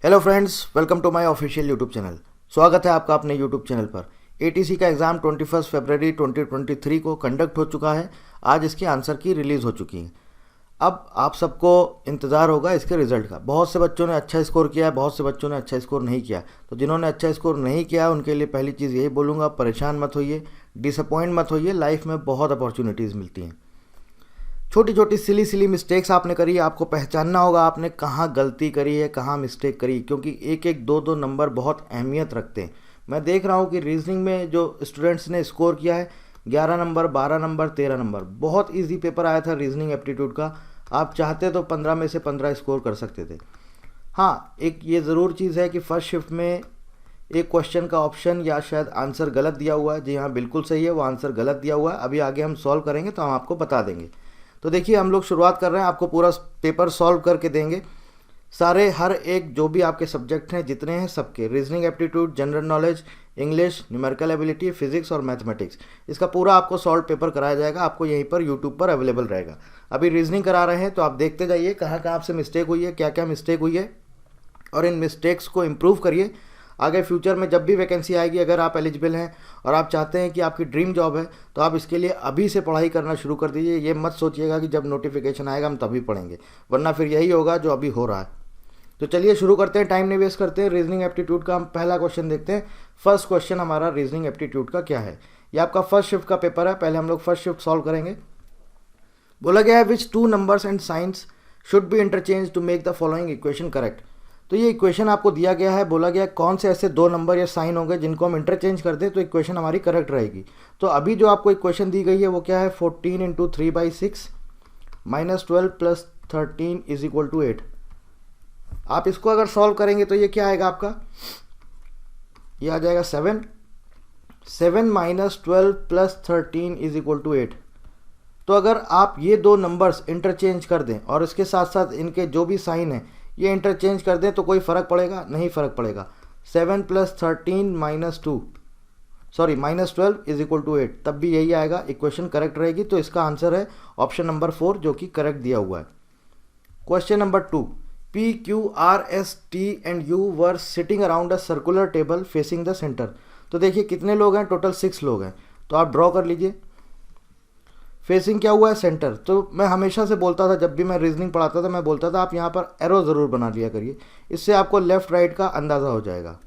Hello friends, welcome to my official YouTube channel. स्वागत है आपका अपने यूट्यूब चैनल पर। एटीसी का एग्ज़ाम 21 फरवरी 2023 को कंडक्ट हो चुका है। आज इसके आंसर की रिलीज़ हो चुकी है। अब आप सबको इंतज़ार होगा इसके रिज़ल्ट का। बहुत से बच्चों ने अच्छा स्कोर किया है, बहुत से बच्चों ने अच्छा स्कोर नहीं किया। तो जिन्होंने अच्छा स्कोर नहीं किया उनके लिए पहली चीज़ यही बोलूँगा, परेशान मत होइए, डिसअपॉइंट मत होइए। लाइफ में बहुत अपॉर्चुनिटीज़ मिलती हैं। छोटी छोटी सिली मिस्टेक्स आपने करी है, आपको पहचानना होगा आपने कहाँ गलती करी है, कहाँ मिस्टेक करी, क्योंकि एक एक दो दो नंबर बहुत अहमियत रखते हैं। मैं देख रहा हूँ कि रीजनिंग में जो स्टूडेंट्स ने स्कोर किया है 11 नंबर, 12 नंबर, 13 नंबर, बहुत इजी पेपर आया था रीजनिंग एप्टीट्यूड का। आप चाहते तो 15 में से 15 स्कोर कर सकते थे। हाँ, एक ये ज़रूर चीज़ है कि फर्स्ट शिफ्ट में एक क्वेश्चन का ऑप्शन या शायद आंसर गलत दिया हुआ है। जी हाँ, बिल्कुल सही है, वो आंसर गलत दिया हुआ है। अभी आगे हम सॉल्व करेंगे तो हम आपको बता देंगे। तो देखिए, हम लोग शुरुआत कर रहे हैं, आपको पूरा पेपर सॉल्व करके देंगे। सारे हर एक जो भी आपके सब्जेक्ट हैं जितने हैं सबके, reasoning aptitude, general knowledge, English, numerical ability, physics और मैथमेटिक्स, इसका पूरा आपको सॉल्व पेपर कराया जाएगा। आपको यहीं पर यूट्यूब पर अवेलेबल रहेगा। अभी रीजनिंग करा रहे हैं तो आप देखते जाइए कहाँ कहाँ आपसे मिस्टेक हुई है, क्या क्या मिस्टेक हुई है, और इन मिस्टेक्स को इम्प्रूव करिए। आगे फ्यूचर में जब भी वैकेंसी आएगी, अगर आप एलिजिबल हैं और आप चाहते हैं कि आपकी ड्रीम जॉब है, तो आप इसके लिए अभी से पढ़ाई करना शुरू कर दीजिए। ये मत सोचिएगा कि जब नोटिफिकेशन आएगा हम तभी पढ़ेंगे, वरना फिर यही होगा जो अभी हो रहा है। तो चलिए शुरू करते हैं, टाइम नहीं वेस्ट करते हैं। रीजनिंग एप्टीट्यूड का हम पहला क्वेश्चन देखते हैं। फर्स्ट क्वेश्चन हमारा रीजनिंग एप्टीट्यूड का क्या है। ये आपका फर्स्ट शिफ्ट का पेपर है। पहले हम लोग फर्स्ट शिफ्ट सॉल्व करेंगे। बोला गया है which two numbers and signs should be interchange to make the following equation correct. तो ये इक्वेशन आपको दिया गया है। बोला गया कौन से ऐसे दो नंबर या साइन होंगे जिनको हम इंटरचेंज कर दें तो इक्वेशन हमारी करेक्ट रहेगी। तो अभी जो आपको इक्वेशन दी गई है वो क्या है, 14 इंटू 3/6 -12 + 13 = 8। आप इसको अगर सॉल्व करेंगे तो ये क्या आएगा आपका, ये आ जाएगा 7 -12 + 13 = 8। तो अगर आप ये दो नंबर्स इंटरचेंज कर दें और इसके साथ साथ इनके जो भी साइन है ये इंटरचेंज कर दें तो कोई फ़र्क पड़ेगा? नहीं फ़र्क पड़ेगा। 7 + 13 -12 = 8, तब भी यही आएगा, इक्वेशन करेक्ट रहेगी। तो इसका आंसर है ऑप्शन नंबर 4 जो कि करेक्ट दिया हुआ है। Question number 2, P, Q, R, S, T and U were sitting around a circular table facing the centre. तो देखिए कितने लोग हैं, टोटल 6 लोग हैं। तो आप ड्रॉ कर लीजिए। फेसिंग क्या हुआ है, सेंटर। तो मैं हमेशा से बोलता था, जब भी मैं रीजनिंग पढ़ाता था मैं बोलता था आप यहाँ पर एरो ज़रूर बना लिया करिए, इससे आपको लेफ़्ट राइट का अंदाज़ा हो जाएगा।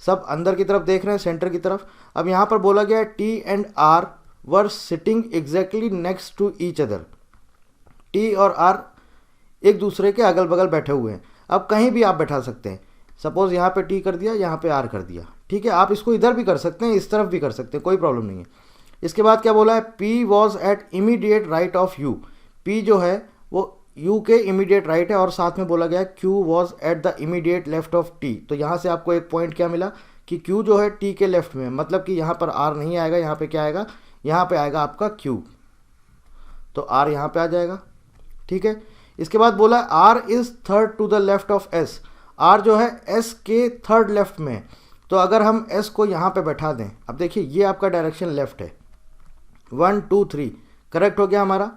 सब अंदर की तरफ देख रहे हैं, सेंटर की तरफ। अब यहाँ पर बोला गया है T and R were sitting exactly next to each other. T और R एक दूसरे के अगल बगल बैठे हुए हैं। अब कहीं भी आप बैठा सकते हैं। सपोज़ यहाँ पे T कर दिया, यहाँ पे R कर दिया, ठीक है। आप इसको इधर भी कर सकते हैं, इस तरफ भी कर सकते हैं, कोई प्रॉब्लम नहीं है। इसके बाद क्या बोला है, P was at immediate right of U। P जो है वो U के इमीडिएट राइट है, और साथ में बोला गया है Q was at the immediate left of T। तो यहाँ से आपको एक पॉइंट क्या मिला कि Q जो है T के लेफ्ट में, मतलब कि यहाँ पर R नहीं आएगा, यहाँ पे क्या आएगा, यहाँ पे आएगा आपका Q। तो R यहाँ पे आ जाएगा, ठीक है। इसके बाद बोला R is third to the left of S। R जो है S के थर्ड लेफ्ट में। तो अगर हम S को यहाँ पे बैठा दें, अब देखिए ये आपका डायरेक्शन लेफ्ट है, 1 2 3 करेक्ट हो गया हमारा।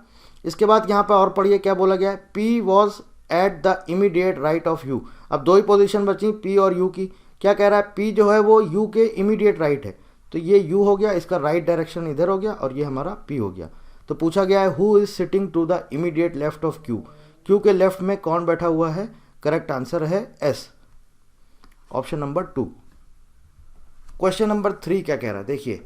इसके बाद यहाँ पर और पढ़िए क्या बोला गया है, P was at the immediate right of U। अब दो ही पोजीशन बची P और U की। क्या कह रहा है, P जो है वो U के इमीडिएट राइट है, तो ये U हो गया, इसका राइट डायरेक्शन इधर हो गया, और ये हमारा P हो गया। तो पूछा गया है who is sitting to the immediate left of Q। Q के लेफ्ट में कौन बैठा हुआ है, करेक्ट आंसर है S, option number 2। Question number 3 क्या कह रहा है, देखिए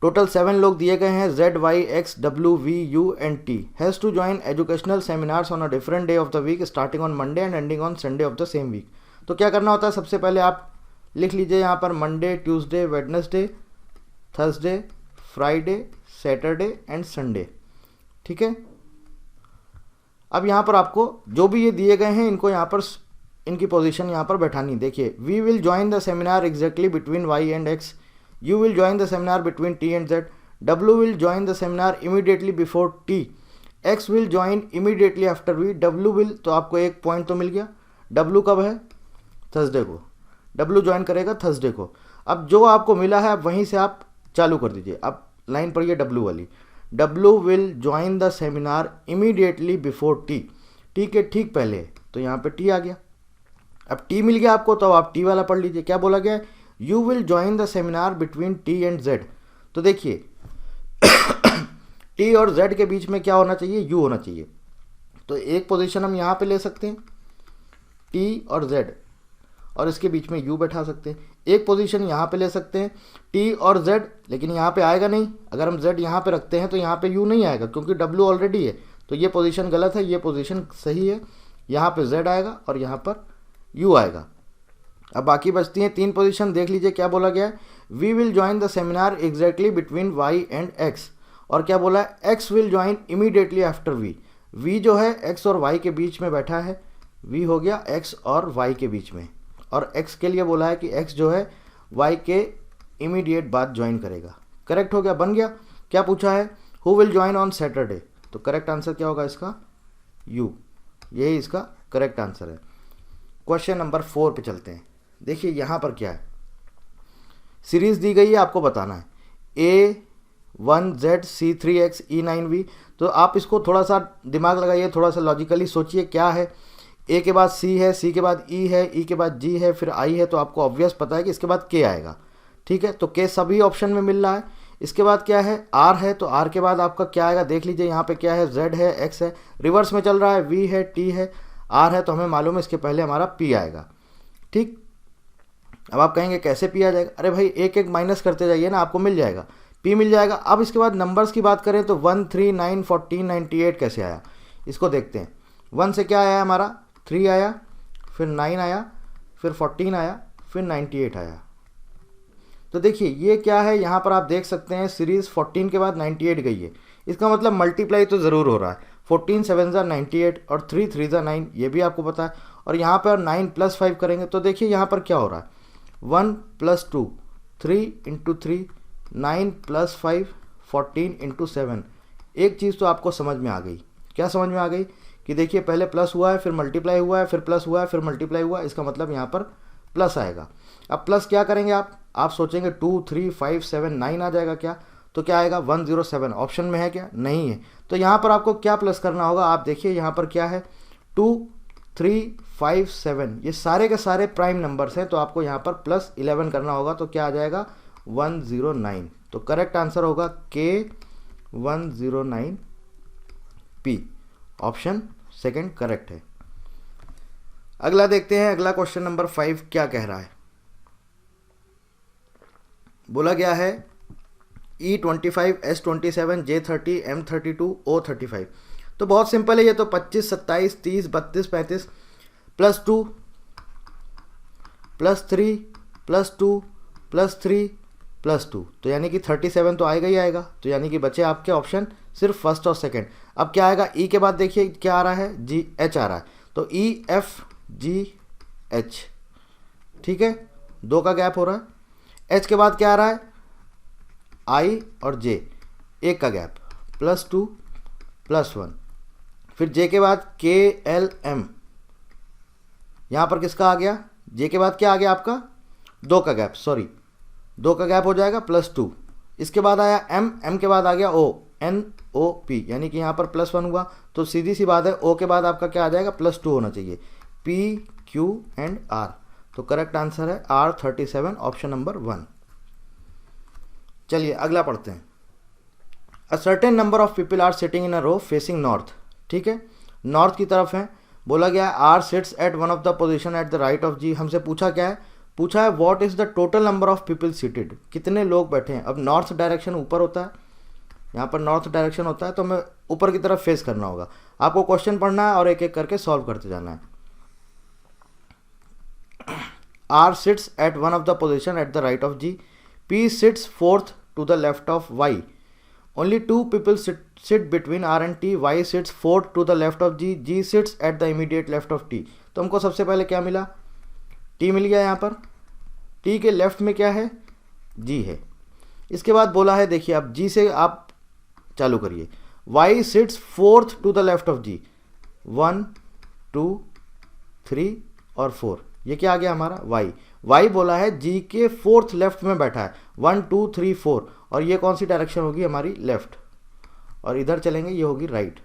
टोटल 7 लोग दिए गए हैं। Z, Y, X, W, V, U and T has to join educational seminars on a different day of the week starting on Monday and ending on Sunday of the same week. तो क्या करना होता है, सबसे पहले आप लिख लीजिए यहाँ पर Monday, Tuesday, Wednesday, Thursday, Friday, Saturday and Sunday, ठीक है। अब यहाँ पर आपको जो भी ये दिए गए हैं इनको यहाँ पर इनकी पोजीशन यहाँ पर बैठानी। देखिए, V will join the seminar exactly between Y and X, You will join the seminar between T and Z, W will join the seminar immediately before T, X will join immediately after V, W will, तो आपको एक point तो मिल गया। W कब है, Thursday को, W join करेगा Thursday को। अब जो आपको मिला है अब वहीं से आप चालू कर दीजिए। अब लाइन पढ़िए W वाली, W will join the seminar immediately before T, T के ठीक पहले तो यहाँ पे टी आ गया। अब टी मिल गया आपको, तो आप टी वाला पढ़ लीजिए। क्या बोला गया है? You will join the seminar between T and Z. तो देखिए टी और जेड के बीच में क्या होना चाहिए? यू होना चाहिए। तो एक पोजीशन हम यहाँ पे ले सकते हैं टी और जेड, और इसके बीच में यू बैठा सकते हैं। एक पोजीशन यहाँ पे ले सकते हैं टी और जेड, लेकिन यहाँ पे आएगा नहीं। अगर हम जेड यहाँ पे रखते हैं तो यहाँ पे यू नहीं आएगा, क्योंकि डब्ल्यू ऑलरेडी है। तो ये पोजीशन गलत है, ये पोजीशन सही है। यहाँ पे जेड आएगा और यहाँ पर यू आएगा। अब बाकी बचती हैं 3 पोजीशन। देख लीजिए क्या बोला गया है? V will join the seminar exactly between Y and X. और क्या बोला है? X will join immediately after V. V जो है एक्स और वाई के बीच में बैठा है, वी हो गया एक्स और वाई के बीच में, और एक्स के लिए बोला है कि एक्स जो है वाई के इमीडिएट बाद ज्वाइन करेगा। करेक्ट हो गया, बन गया। क्या पूछा है? Who will join on Saturday. तो करेक्ट आंसर क्या होगा इसका? यू। यही इसका करेक्ट आंसर है। क्वेश्चन नंबर 4 पे चलते हैं। देखिए यहाँ पर क्या है, सीरीज दी गई है, आपको बताना है A1Z C3X E9V। तो आप इसको थोड़ा सा दिमाग लगाइए, थोड़ा सा लॉजिकली सोचिए क्या है। ए के बाद सी है, सी के बाद ई है, ई के बाद जी है, फिर आई है। तो आपको ऑब्वियस पता है कि इसके बाद के आएगा। ठीक है, तो के सभी ऑप्शन में मिल रहा है। इसके बाद क्या है? आर है, तो आर के बाद आपका क्या आएगा? देख लीजिए यहाँ पे क्या है? जेड है, एक्स है, रिवर्स में चल रहा है, वी है, टी है, आर है। तो हमें मालूम है इसके पहले हमारा पी आएगा। ठीक, अब आप कहेंगे कैसे पी आ जाएगा? अरे भाई एक एक माइनस करते जाइए ना, आपको मिल जाएगा, पी मिल जाएगा। अब इसके बाद नंबर्स की बात करें तो 1, 3, 9, 14, 98 कैसे आया? इसको देखते हैं। 1 से क्या आया हमारा? 3 आया, फिर 9 आया, फिर 14 आया, फिर 98 आया। तो देखिए ये क्या है, यहाँ पर आप देख सकते हैं सीरीज़ 14 के बाद 98 गई है। इसका मतलब मल्टीप्लाई तो ज़रूर हो रहा है। 14 7 98 और 3 3 9, ये भी आपको पता है। और यहाँ पर 9 + 5 करेंगे तो देखिए यहाँ पर क्या हो रहा है? 1 + 2 3 × 3 9 + 5 14 × 7। एक चीज़ तो आपको समझ में आ गई। क्या समझ में आ गई? कि देखिए पहले प्लस हुआ है, फिर मल्टीप्लाई हुआ है, फिर प्लस हुआ है, फिर मल्टीप्लाई हुआ है। इसका मतलब यहाँ पर प्लस आएगा। अब प्लस क्या करेंगे आप सोचेंगे 2 3 5 7 9 आ जाएगा क्या? तो क्या आएगा? 107 ऑप्शन में है क्या? नहीं है। तो यहाँ पर आपको क्या प्लस करना होगा? आप देखिए यहाँ पर क्या है? 2 3 5 7, ये सारे के सारे प्राइम नंबर्स हैं। तो आपको यहाँ पर +11 करना होगा। तो क्या आ जाएगा? 109। तो करेक्ट आंसर होगा K109P। ऑप्शन सेकंड करेक्ट है। अगला देखते हैं। अगला क्वेश्चन नंबर 5 क्या कह रहा है? बोला गया है E25 S27 J30 M32 O35। तो बहुत सिंपल है ये तो। 25 27 30 32 35 +2 +3 +2 +3 +2, तो यानी कि 37 तो आएगा ही आएगा। तो यानी कि बचे आपके ऑप्शन सिर्फ फर्स्ट और सेकंड। अब क्या आएगा? ई के बाद देखिए क्या आ रहा है? जी एच आ रहा है। तो EFGH। ठीक है, 2 का गैप हो रहा है। एच के बाद क्या आ रहा है? I और J, 1 का गैप, +2 +1। फिर J के बाद KLM। यहाँ पर किसका आ गया? J के बाद क्या आ गया आपका? 2 का गैप, सॉरी 2 का गैप हो जाएगा, +2। इसके बाद आया M के बाद आ गया O, NOP, यानी कि यहाँ पर +1 हुआ। तो सीधी सी बात है O के बाद आपका क्या आ जाएगा? +2 होना चाहिए। P Q and R। तो करेक्ट आंसर है R37 ऑप्शन नंबर 1। चलिए अगला पढ़ते हैं। A certain number of people are sitting in a row facing north. ठीक है, नॉर्थ की तरफ है। बोला गया R sits at one of the position at the right of G. हमसे पूछा क्या है? पूछा है what is the total number of people seated. कितने लोग बैठे हैं? अब नॉर्थ डायरेक्शन ऊपर होता है, यहाँ पर नॉर्थ डायरेक्शन होता है, तो हमें ऊपर की तरफ फेस करना होगा। आपको क्वेश्चन पढ़ना है और एक एक करके सॉल्व करते जाना है। R sits at one of the position at the right of G. P sits fourth to the left of Y. Only 2 people sit between R and T. Y sits fourth to the left of G. G sits at the immediate left of T. तो हमको सबसे पहले क्या मिला? T मिल गया। यहाँ पर T के लेफ्ट में क्या है? G है। इसके बाद बोला है, देखिए अब G से आप चालू करिए। Y sits fourth to the left of G. 1 2 3 और 4, ये क्या आ गया हमारा? Y बोला है G के फोर्थ लेफ्ट में बैठा है। 1 2 3 4, और ये कौन सी डायरेक्शन होगी? हमारी लेफ्ट। और इधर चलेंगे, ये होगी राइट।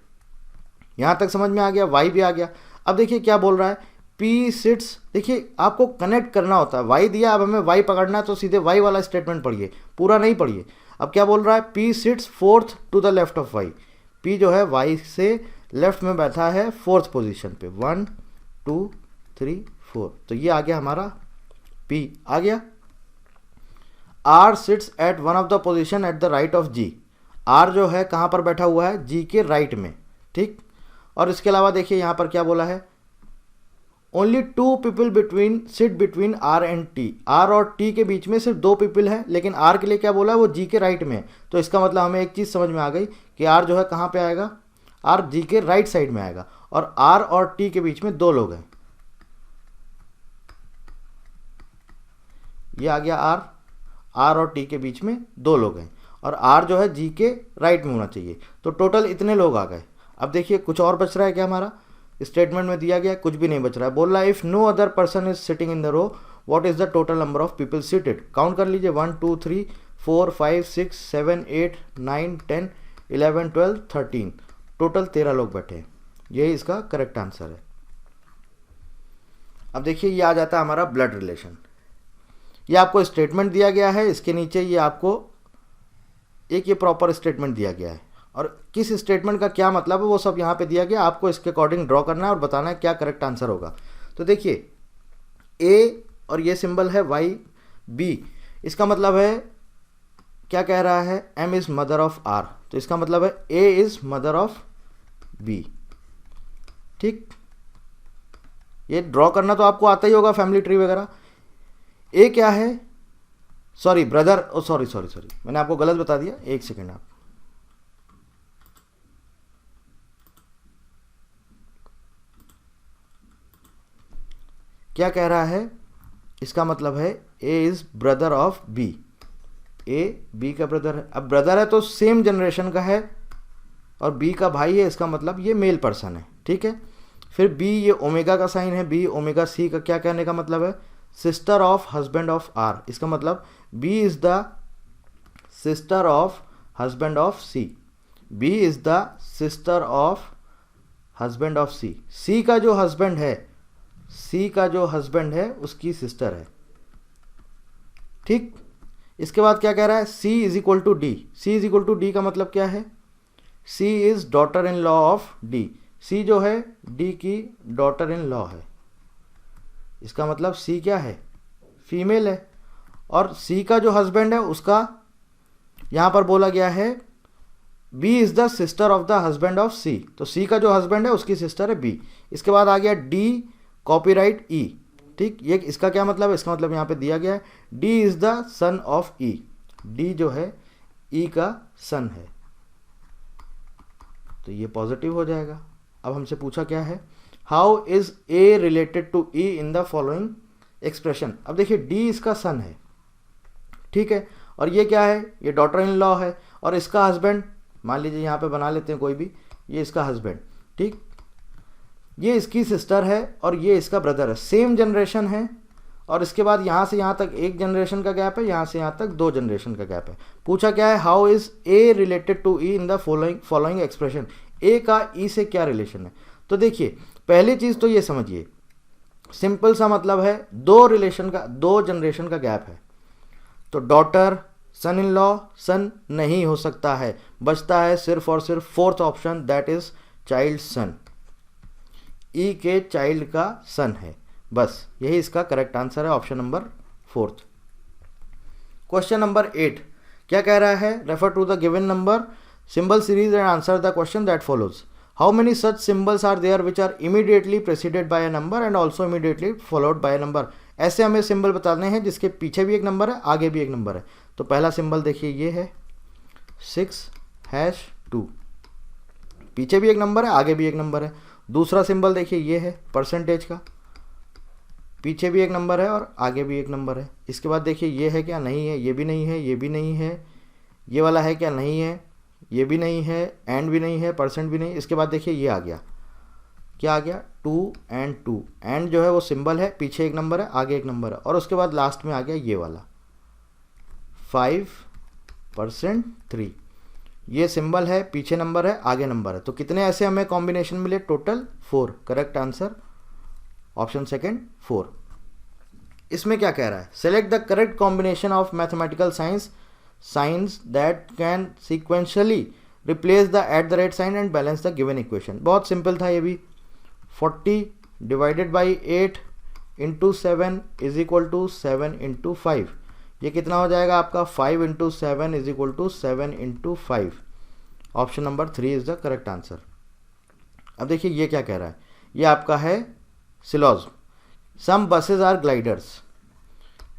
यहाँ तक समझ में आ गया, Y भी आ गया। अब देखिए क्या बोल रहा है, P सिट्स, देखिए आपको कनेक्ट करना होता है, y दिया, अब हमें y पकड़ना है तो सीधे y वाला स्टेटमेंट पढ़िए, पूरा नहीं पढ़िए। अब क्या बोल रहा है, P sits fourth to the left of y, P जो है y से लेफ्ट में बैठा है फोर्थ पोजीशन पे, 1 2 3 4, तो ये आ गया हमारा P आ गया। R seats at one of the position at the right of G, R जो है कहाँ पर बैठा हुआ है, G के राइट में, ठीक। और इसके अलावा देखिए यहाँ पर क्या बोला है, only 2 people sit between R and T, R और T के बीच में सिर्फ 2 पीपल है, लेकिन R के लिए क्या बोला है, वो G के राइट में है। तो इसका मतलब हमें एक चीज़ समझ में आ गई कि R जो है कहाँ पे आएगा, R G के राइट साइड में आएगा, और R और T के बीच में 2 लोग हैं, ये आ गया R और T के बीच में 2 लोग हैं, और R जो है G के राइट में होना चाहिए। तो टोटल इतने लोग आ गए। अब देखिए कुछ और बच रहा है क्या, हमारा स्टेटमेंट में दिया गया कुछ भी नहीं बच रहा है। बोल रहा है if no other person is sitting in the row what is the total number of people seated. Count कर लीजिए, 1 2 3 4 5 6 7 8 9 10 11 12 13, टोटल 13 लोग बैठे हैं। यही इसका करेक्ट आंसर है। अब देखिए ये आ जाता है हमारा ब्लड रिलेशन। ये आपको स्टेटमेंट दिया गया है, इसके नीचे ये आपको एक ये प्रॉपर स्टेटमेंट दिया गया है, और किस स्टेटमेंट का क्या मतलब है वो सब यहाँ पे दिया गया, आपको इसके अकॉर्डिंग ड्रॉ करना है और बताना है क्या करेक्ट आंसर होगा। तो देखिए ए और ये सिंबल है वाई बी, इसका मतलब है क्या कह रहा है, M is mother of R, तो इसका मतलब है A is mother of B, ठीक। ये ड्रॉ करना तो आपको आता ही होगा, फैमिली ट्री वगैरह। ए क्या है, सॉरी ब्रदर, ओ सॉरी मैंने आपको गलत बता दिया, एक सेकेंड आप, क्या कह रहा है, इसका मतलब है A is brother of B, A B का ब्रदर है। अब ब्रदर है तो सेम जनरेशन का है, और बी का भाई है, इसका मतलब ये मेल पर्सन है, ठीक है। फिर बी, ये ओमेगा का साइन है, बी ओमेगा सी का क्या कहने का मतलब है, sister of husband of R, इसका मतलब B is the sister of husband of C, B is the sister of husband of C, C का जो हस्बैंड है, सी का जो हस्बैंड है उसकी सिस्टर है, ठीक। इसके बाद क्या कह रहा है, C is equal to D, C is equal to D का मतलब क्या है, C is daughter in law of D, C जो है D की डॉटर इन लॉ है, इसका मतलब C क्या है, फीमेल है, और C का जो हस्बैंड है उसका यहाँ पर बोला गया है B is the sister of the husband of C, तो C का जो हस्बैंड है उसकी सिस्टर है B। इसके बाद आ गया D कॉपीराइट E, ठीक। ये इसका क्या मतलब है, इसका मतलब यहाँ पे दिया गया है D is the son of E, D जो है E का सन है, तो ये पॉजिटिव हो जाएगा। अब हमसे पूछा क्या है, how is A related to E in the following expression. अब देखिए D इसका सन है, ठीक है, और ये क्या है, ये डॉटर इन लॉ है, और इसका हस्बैंड मान लीजिए यहाँ पे बना लेते हैं कोई भी, ये इसका हस्बैंड, ठीक, ये इसकी सिस्टर है और ये इसका ब्रदर है, सेम जनरेशन है, और इसके बाद यहाँ से यहाँ तक एक जनरेशन का गैप है, यहाँ से यहाँ तक 2 जनरेशन का गैप है। पूछा क्या है, how is A related to E in the following expression, A का ई से क्या रिलेशन है। तो देखिए पहली चीज़ तो ये समझिए, सिंपल सा मतलब है 2 जनरेशन का गैप है, तो डॉटर सन इन लॉ सन नहीं हो सकता है, बचता है सिर्फ और सिर्फ 4th option, that is child son, E के चाइल्ड का सन है, बस यही इसका करेक्ट आंसर है, option number 4th। Question number 8 क्या कह रहा है, refer to the given number symbol series and answer the question that follows. How many such symbols are there which are immediately preceded by a number and also immediately followed by a number. ऐसे हमें symbol बताने हैं जिसके पीछे भी एक number है, आगे भी एक नंबर है। तो पहला सिंबल देखिए ये है 6#2, पीछे भी एक नंबर है, आगे भी एक नंबर है। दूसरा सिंबल देखिए ये है परसेंटेज का, पीछे भी एक नंबर है और आगे भी एक नंबर है। इसके बाद देखिए ये है क्या, नहीं है, ये भी नहीं है, ये भी नहीं है, ये वाला है क्या, नहीं है, ये भी नहीं है, एंड भी नहीं है, परसेंट भी नहीं। इसके बाद देखिए ये आ गया, क्या आ गया, 2 and 2, एंड जो है वो सिंबल है, पीछे एक नंबर है, आगे एक नंबर है, और उसके बाद लास्ट में आ गया ये वाला 5% 3। ये सिंबल है, पीछे नंबर है, आगे नंबर है, तो कितने ऐसे हमें कॉम्बिनेशन मिले? Total 4। Correct answer option second 4। इसमें क्या कह रहा है? Select the correct combination of mathematical signs that can sequentially replace the at the rate sign and balance the given equation. बहुत सिंपल था ये भी। 40 divided by 8 into 7 is equal to 7 into 5। ये कितना हो जाएगा आपका? 5 into 7 is equal to 7 into 5। Option number 3 is the correct answer. अब देखिए ये क्या कह रहा है, ये आपका है syllogism. Some buses are gliders,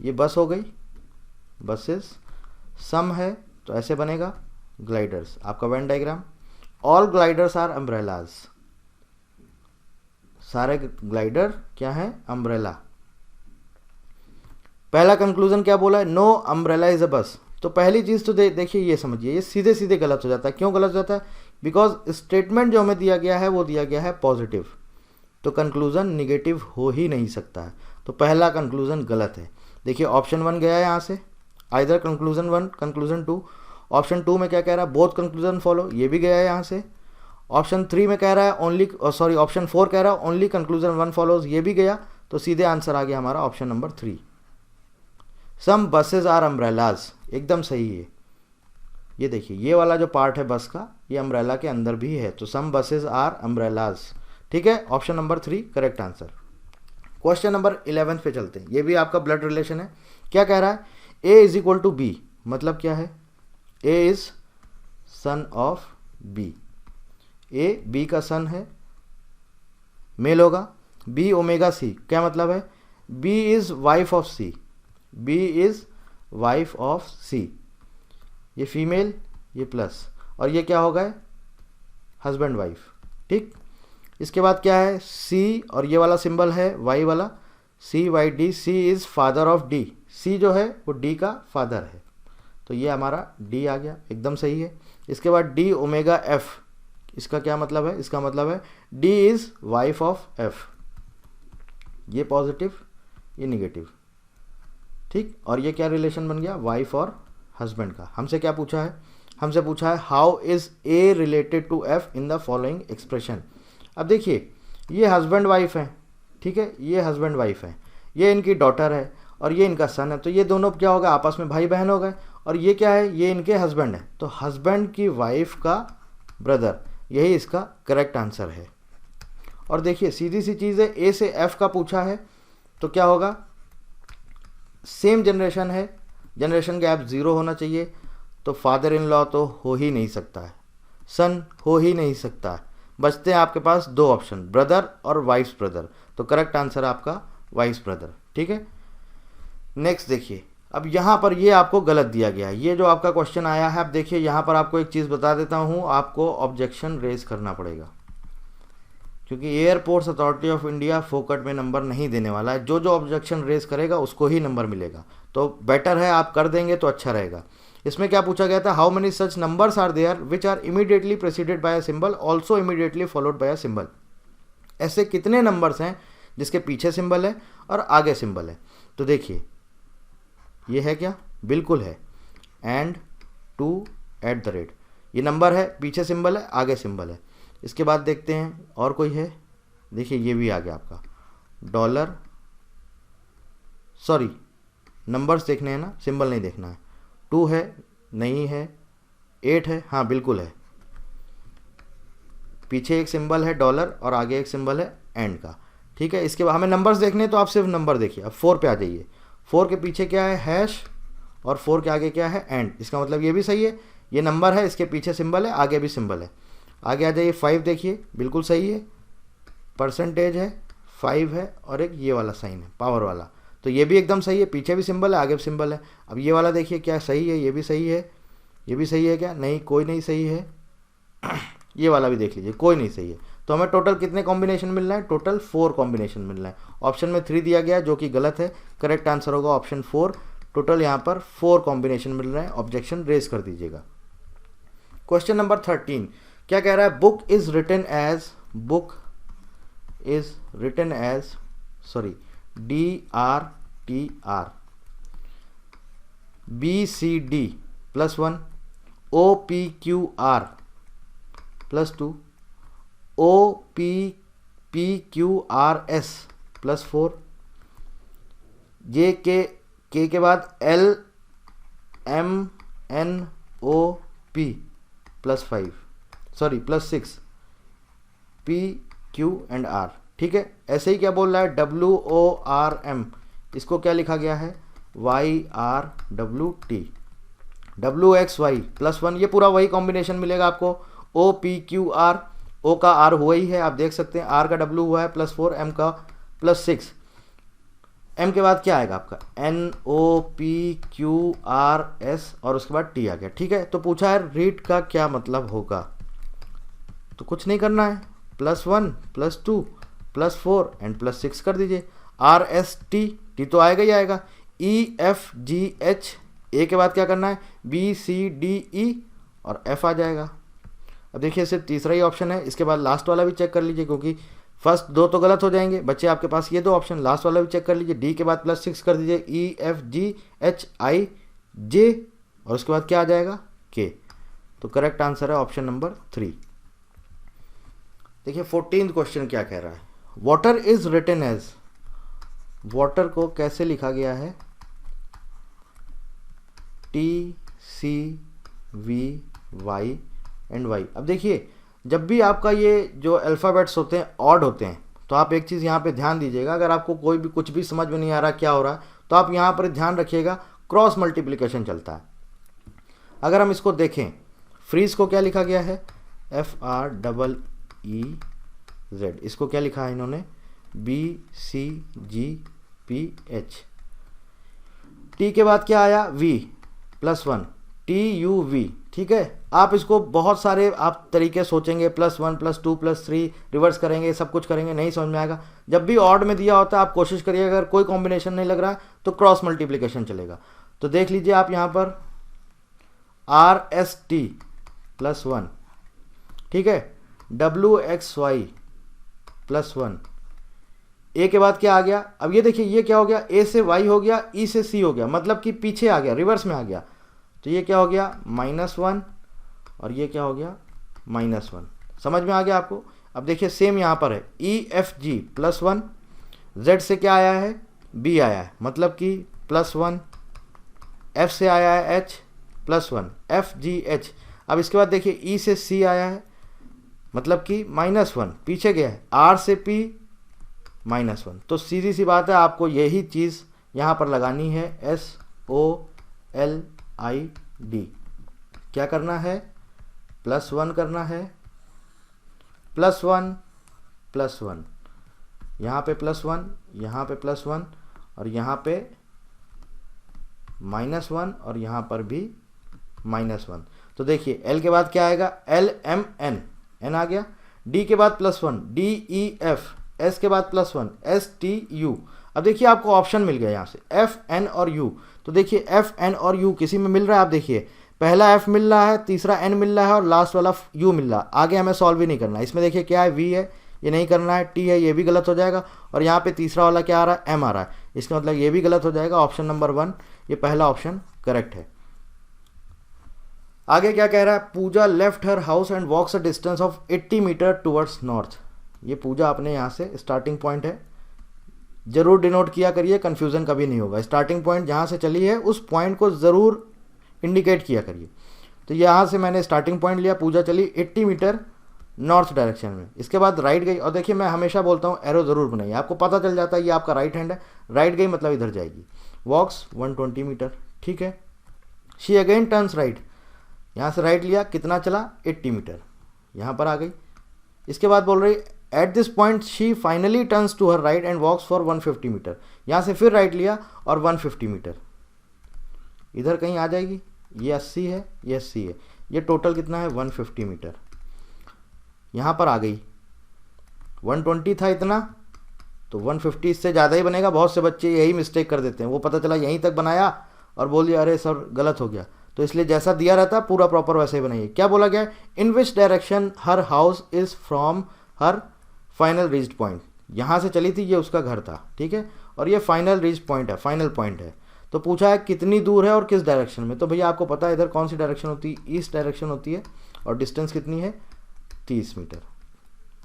ये बस हो गई, बसेस। सम है तो ऐसे बनेगा ग्लाइडर्स, आपका Venn diagram. All gliders are umbrellas, सारे ग्लाइडर क्या है? अम्ब्रेला। पहला कंक्लूजन क्या बोला है? नो अम्ब्रेला इज अ बस। तो पहली चीज तो देखिए, ये समझिए, ये सीधे सीधे गलत हो जाता है। क्यों गलत हो जाता है? बिकॉज स्टेटमेंट जो हमें दिया गया है वो दिया गया है पॉजिटिव, तो कंक्लूजन निगेटिव हो ही नहीं सकता है। तो पहला कंक्लूजन गलत है। देखिए ऑप्शन 1 गया है यहाँ से, आइदर कंक्लूजन 1 कंक्लूजन 2। ऑप्शन 2 में क्या कह रहा है? बोथ कंक्लूजन फॉलो, ये भी गया है यहाँ से। ऑप्शन 3 में कह रहा है ओनली, सॉरी ऑप्शन 4 कह रहा है ओनली कंक्लूजन 1 फॉलोज, ये भी गया। तो सीधे आंसर आ गया हमारा option number 3। Some buses are umbrellas, एकदम सही है। ये देखिए ये वाला जो पार्ट है बस का, ये अम्ब्रेला के अंदर भी है, तो सम बसेज आर अम्ब्रेलाज। ठीक है, option number 3 correct answer. Question number 11 पे चलते हैं। ये भी आपका ब्लड रिलेशन है। क्या कह रहा है? A is equal to B, मतलब क्या है? A is son of B. A B का सन है, मेल होगा। बी ओमेगा सी, क्या मतलब है? B is wife of C, B is wife of C. ये फीमेल, ये प्लस, और ये क्या होगा? Husband wife. ठीक, इसके बाद क्या है? सी, और ये वाला सिंबल है वाई वाला, C Y D. C is father of D, C जो है वो डी का फादर है, तो ये हमारा डी आ गया, एकदम सही है। इसके बाद डी ओमेगा एफ, इसका क्या मतलब है? इसका मतलब है D is wife of F. ये पॉजिटिव, ये निगेटिव। ठीक, और ये क्या रिलेशन बन गया? वाइफ और हस्बैंड का। हमसे क्या पूछा है? हमसे पूछा है how is A related to F in the following expression. अब देखिए ये हस्बैंड वाइफ है, ठीक है, ये हस्बैंड वाइफ है, ये इनकी डॉटर है और ये इनका सन है, तो ये दोनों क्या होगा? आपस में भाई बहन हो गए। और ये क्या है? ये इनके हस्बैंड है, तो हस्बैंड की वाइफ का ब्रदर, यही इसका करेक्ट आंसर है। और देखिए सीधी सी चीज़ है, ए से एफ का पूछा है तो क्या होगा? सेम जनरेशन है, जनरेशन गैप 0 होना चाहिए, तो फादर इन लॉ तो हो ही नहीं सकता है, सन हो ही नहीं सकता है। बचते हैं आपके पास 2 ऑप्शन, ब्रदर और वाइफ्स ब्रदर, तो करेक्ट आंसर आपका वाइफ्स ब्रदर। ठीक है, नेक्स्ट देखिए, अब यहाँ पर ये आपको गलत दिया गया है। ये जो आपका क्वेश्चन आया है, अब देखिए यहाँ पर आपको एक चीज़ बता देता हूँ, आपको ऑब्जेक्शन रेज करना पड़ेगा, क्योंकि एयरपोर्ट्स अथॉरिटी ऑफ इंडिया फोकट में नंबर नहीं देने वाला है। जो जो ऑब्जेक्शन रेज करेगा उसको ही नंबर मिलेगा, तो बेटर है आप कर देंगे तो अच्छा रहेगा। इसमें क्या पूछा गया था? How many such numbers are there which are immediately preceded by a symbol also immediately followed by a symbol. ऐसे कितने नंबर्स हैं जिसके पीछे सिंबल है और आगे सिंबल है? तो देखिए ये है क्या? बिल्कुल है, and two at the rate, ये नंबर है, पीछे सिंबल है, आगे सिंबल है। इसके बाद देखते हैं और कोई है। देखिए ये भी आ गया आपका डॉलर, सॉरी नंबर्स देखने हैं ना, सिंबल नहीं देखना है। 2 है, नहीं है। 8 है, हाँ बिल्कुल है, पीछे एक सिंबल है डॉलर और आगे एक सिंबल है एंड का। ठीक है, इसके बाद हमें नंबर्स देखने हैं तो आप सिर्फ नंबर देखिए। अब 4 पे आ जाइए। 4 के पीछे क्या है? हैश, और 4 के आगे क्या है? एंड। इसका मतलब ये भी सही है, ये नंबर है, इसके पीछे सिंबल है, आगे भी सिंबल है। आगे आ जाइए 5 देखिए, बिल्कुल सही है, परसेंटेज है, 5 है और एक ये वाला साइन है पावर वाला, तो ये भी एकदम सही है, पीछे भी सिंबल है, आगे भी सिंबल है। अब ये वाला देखिए क्या सही है? ये भी सही है, ये भी सही है क्या? नहीं, कोई नहीं सही है। ये वाला भी देख लीजिए, कोई नहीं सही है। तो हमें टोटल कितने कॉम्बिनेशन मिल रहे हैं? टोटल 4 कॉम्बिनेशन मिल रहे हैं। ऑप्शन में 3 दिया गया है जो कि गलत है, करेक्ट आंसर होगा ऑप्शन 4। टोटल यहाँ पर 4 कॉम्बिनेशन मिल रहे हैं, ऑब्जेक्शन रेज कर दीजिएगा। क्वेश्चन नंबर 13 क्या कह रहा है? Book is written as, book is written as, sorry DRTR BCD+1 OPQR +2, OPPQRS +4, K के बाद LMNOP +5, sorry +6, PQ and R। ठीक है, ऐसे ही क्या बोल रहा है, WORM, इसको क्या लिखा गया है, YRWT, WXY +1, ये पूरा वही कॉम्बिनेशन मिलेगा आपको। OPQR, O का R हुआ ही है, आप देख सकते हैं, R का W हुआ है +4, M का +6, M के बाद क्या आएगा आपका NOPQRS और उसके बाद T आ गया। ठीक है, तो पूछा है रीड का क्या मतलब होगा, तो कुछ नहीं करना है, +1 +2 +4 एंड +6 कर दीजिए। RST, T तो आएगा ही आएगा। EFGH, A के बाद क्या करना है, BCDE और F आ जाएगा। अब देखिए सिर्फ तीसरा ही ऑप्शन है, इसके बाद लास्ट वाला भी चेक कर लीजिए, क्योंकि फर्स्ट दो तो गलत हो जाएंगे बच्चे आपके पास, ये दो ऑप्शन, लास्ट वाला भी चेक कर लीजिए। D के बाद +6 कर दीजिए, EFGHIJ और उसके बाद क्या आ जाएगा, K। तो करेक्ट आंसर है ऑप्शन नंबर 3। देखिए 14th क्वेश्चन क्या कह रहा है, water is written as, water को कैसे लिखा गया है, TCVY एंड Y। अब देखिए जब भी आपका ये जो अल्फ़ाबेट्स होते हैं ऑड होते हैं, तो आप एक चीज़ यहाँ पे ध्यान दीजिएगा, अगर आपको कोई भी कुछ भी समझ में नहीं आ रहा क्या हो रहा है, तो आप यहाँ पर ध्यान रखिएगा, क्रॉस मल्टीप्लिकेशन चलता है। अगर हम इसको देखें, फ्रीज को क्या लिखा गया है, FREEZ, इसको क्या लिखा है इन्होंने, BCGPH। T के बाद क्या आया, V +1, TUV। ठीक है, आप इसको बहुत सारे आप तरीके सोचेंगे, +1 +2 +3 रिवर्स करेंगे, सब कुछ करेंगे, नहीं समझ में आएगा। जब भी ऑड में दिया होता है आप कोशिश करिए, अगर कोई कॉम्बिनेशन नहीं लग रहा है तो क्रॉस मल्टीप्लिकेशन चलेगा। तो देख लीजिए आप यहाँ पर RST +1, ठीक है, WXY +1, A के बाद क्या आ गया, अब ये देखिए ये क्या हो गया, A से Y हो गया, E से C हो गया, मतलब कि पीछे आ गया, रिवर्स में आ गया। तो ये क्या हो गया, -1 और ये क्या हो गया, -1। समझ में आ गया आपको। अब देखिए सेम यहाँ पर है, EFG +1, Z से क्या आया है, B आया है, मतलब कि +1, F से आया है H +1, FGH। अब इसके बाद देखिए E से C आया है, मतलब कि -1, पीछे गया है, R से P -1। तो सीधी सी बात है, आपको यही चीज़ यहाँ पर लगानी है, SOLID। क्या करना है, +1 करना है, +1 +1, यहाँ पे +1, यहाँ पे +1 और यहाँ पे -1 और यहाँ पर भी -1। तो देखिए L के बाद क्या आएगा, LMN, N आ गया। D के बाद +1, DEF, S के बाद +1, STU। अब देखिए आपको ऑप्शन मिल गया यहाँ से F, N और U। तो देखिए F, N और U किसी में मिल रहा है, आप देखिए पहला F मिल रहा है, तीसरा N मिल रहा है और लास्ट वाला U मिल रहा है। आगे हमें सॉल्व ही नहीं करना है। इसमें देखिए क्या है, V है, ये नहीं करना है, T है, ये भी गलत हो जाएगा, और यहाँ पे तीसरा वाला क्या आ रहा है, M आ रहा है, इसका मतलब ये भी गलत हो जाएगा। ऑप्शन नंबर 1, ये पहला ऑप्शन करेक्ट है। आगे क्या कह रहा है, Pooja left her house and walks a distance of 80 metre towards north. ये पूजा अपने यहाँ से स्टार्टिंग पॉइंट है, जरूर डिनोट किया करिए, कन्फ्यूज़न कभी नहीं होगा। स्टार्टिंग पॉइंट जहाँ से चली है उस पॉइंट को ज़रूर इंडिकेट किया करिए। तो यहाँ से मैंने स्टार्टिंग पॉइंट लिया, पूजा चली 80 मीटर नॉर्थ डायरेक्शन में, इसके बाद राइट गई। और देखिए मैं हमेशा बोलता हूँ एरो ज़रूर बनाइए, आपको पता चल जाता है ये आपका राइट हैंड है, राइट गई मतलब इधर जाएगी। वॉक्स 120 मीटर, ठीक है। शी अगेन टर्न्स राइट, यहाँ से राइट लिया, कितना चला, 80 मीटर, यहाँ पर आ गई। इसके बाद बोल रही at this point she finally turns to her right and walks for 150 meter. यहाँ से फिर राइट लिया और 150 मीटर इधर कहीं आ जाएगी। ये 80 है, ये 80 है, ये टोटल कितना है, 150 मीटर। यहाँ पर आ गई, 120 था इतना, तो 150 इससे ज़्यादा ही बनेगा। बहुत से बच्चे यही मिस्टेक कर देते हैं, वो पता चला यहीं तक बनाया और बोल दिया अरे सर गलत हो गया। तो इसलिए जैसा दिया रहता है पूरा प्रॉपर वैसे ही बनाइए। क्या बोला गया, in which direction her house is from her final reached point. यहाँ से चली थी, ये उसका घर था, ठीक है, और ये फाइनल रीच पॉइंट है, फाइनल पॉइंट है। तो पूछा है कितनी दूर है और किस डायरेक्शन में। तो भैया आपको पता है इधर कौन सी डायरेक्शन होती है, ईस्ट डायरेक्शन होती है, और डिस्टेंस कितनी है 30 मीटर।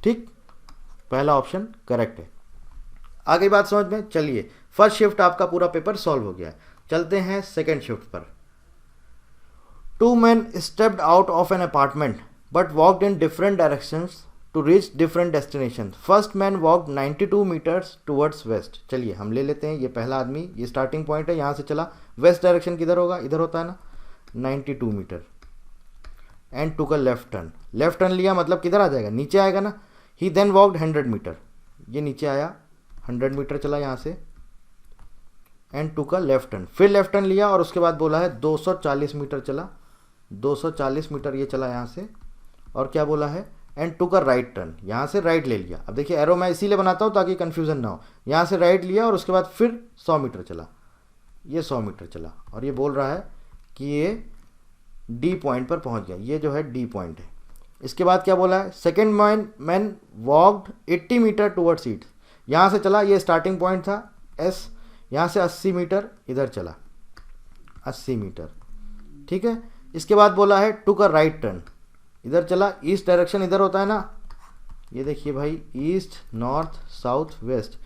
ठीक, पहला ऑप्शन करेक्ट है। आगे बात समझ में। चलिए, फर्स्ट शिफ्ट आपका पूरा पेपर सॉल्व हो गया है। चलते हैं सेकेंड शिफ्ट पर। 2 men stepped out of an apartment but walked in different directions to reach different destinations. First man walked 92 meters towards west. चलिए हम ले लेते हैं, ये पहला आदमी, ये स्टार्टिंग पॉइंट है, यहाँ से चला, वेस्ट डायरेक्शन किधर होगा, इधर होता है ना, 92 meter, and took a left turn. Left turn लिया मतलब किधर आ जाएगा, नीचे आएगा ना। ही देन वॉकड 100 मीटर, ये नीचे आया, 100 मीटर चला यहाँ से, and took a left turn, फिर लेफ्ट टर्न लिया, और उसके बाद बोला है 240 मीटर चला, 240 मीटर ये चला यहाँ से, और क्या बोला है, and took a right turn, यहाँ से राइट ले लिया। अब देखिए एरो मैं इसीलिए बनाता हूँ ताकि कन्फ्यूजन ना हो। यहाँ से राइट लिया और उसके बाद फिर 100 मीटर चला, ये 100 मीटर चला, और ये बोल रहा है कि ये डी पॉइंट पर पहुँच गया, ये जो है डी पॉइंट है। इसके बाद क्या बोला है, second man walked 80 meter towards east, यहाँ से चला, ये स्टार्टिंग पॉइंट था एस, यहाँ से 80 मीटर इधर चला, 80 मीटर, ठीक है। इसके बाद बोला है टुक अ राइट टर्न, इधर चला, ईस्ट डायरेक्शन इधर होता है ना, ये देखिए भाई, east north south west,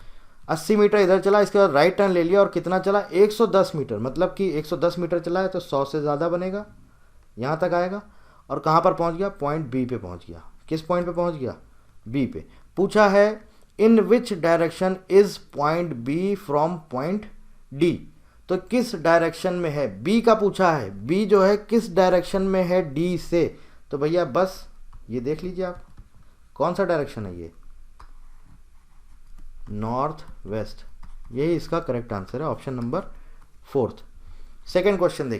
80 meter इधर चला, इसके बाद राइट टर्न ले लिया, और कितना चला, 110 मीटर, मतलब कि 110 मीटर चला है तो 100 से ज़्यादा बनेगा, यहाँ तक आएगा, और कहाँ पर पहुँच गया, पॉइंट बी पे पहुँच गया। किस पॉइंट पे पहुँच गया, बी पे। पूछा है in which direction is point B from point D, तो किस डायरेक्शन में है, बी का पूछा है, बी जो है किस डायरेक्शन में है डी से। तो भैया बस ये देख लीजिए आप, कौन सा डायरेक्शन है, ये नॉर्थ वेस्ट, यही इसका करेक्ट आंसर है, ऑप्शन नंबर 4। सेकेंड क्वेश्चन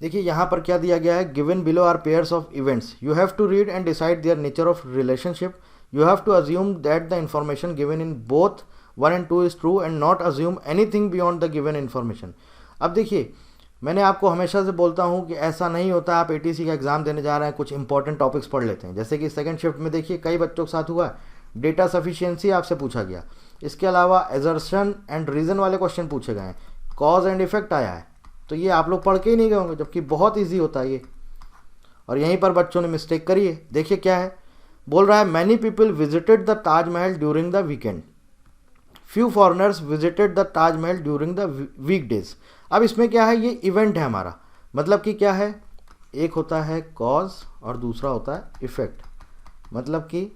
देखिए, यहाँ पर क्या दिया गया है, given below are pairs of events, you have to read and decide their nature of relationship, you have to assume that the information given in both 1 and 2 is true and not assume anything beyond the given information। अब देखिए मैंने आपको हमेशा से बोलता हूँ कि ऐसा नहीं होता, आप एटीसी का एग्जाम देने जा रहे हैं, कुछ इंपॉर्टेंट टॉपिक्स पढ़ लेते हैं। जैसे कि सेकंड शिफ्ट में देखिए कई बच्चों के साथ हुआ, डेटा सफिशिएंसी आपसे पूछा गया, इसके अलावा एजर्शन एंड रीज़न वाले क्वेश्चन पूछे गए हैं, कॉज एंड इफेक्ट आया है, तो ये आप लोग पढ़ के ही नहीं गए होंगे, जबकि बहुत ईजी होता है ये, और यहीं पर बच्चों ने मिस्टेक करी है। देखिए क्या है, बोल रहा है many people visited the Taj Mahal during the weekend, few foreigners visited the Taj Mahal during the weekdays. अब इसमें क्या है, ये इवेंट है हमारा, मतलब कि क्या है, एक होता है कॉज और दूसरा होता है इफेक्ट, मतलब कि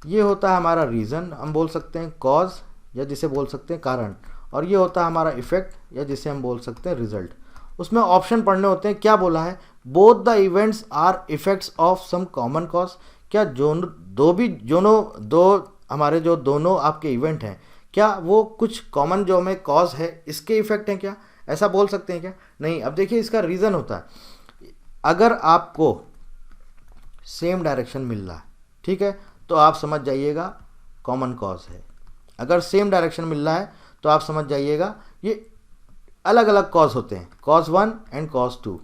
ये होता है हमारा रीज़न, हम बोल सकते हैं कॉज, या जिसे बोल सकते हैं कारण, और ये होता है हमारा इफेक्ट, या जिसे हम बोल सकते हैं रिजल्ट। उसमें ऑप्शन पढ़ने होते हैं। क्या बोला है, both the events are effects of some common cause, क्या दो हमारे जो दोनों आपके इवेंट हैं, क्या वो कुछ कॉमन जो हमें कॉज है इसके इफेक्ट हैं क्या, ऐसा बोल सकते हैं क्या, नहीं। अब देखिए इसका रीज़न होता है, अगर आपको सेम डायरेक्शन मिल रहा है, ठीक है, तो आप समझ जाइएगा कॉमन कॉज है। अगर सेम डायरेक्शन मिल रहा है तो आप समझ जाइएगा ये अलग अलग कॉज होते हैं, कॉज 1 एंड कॉज 2,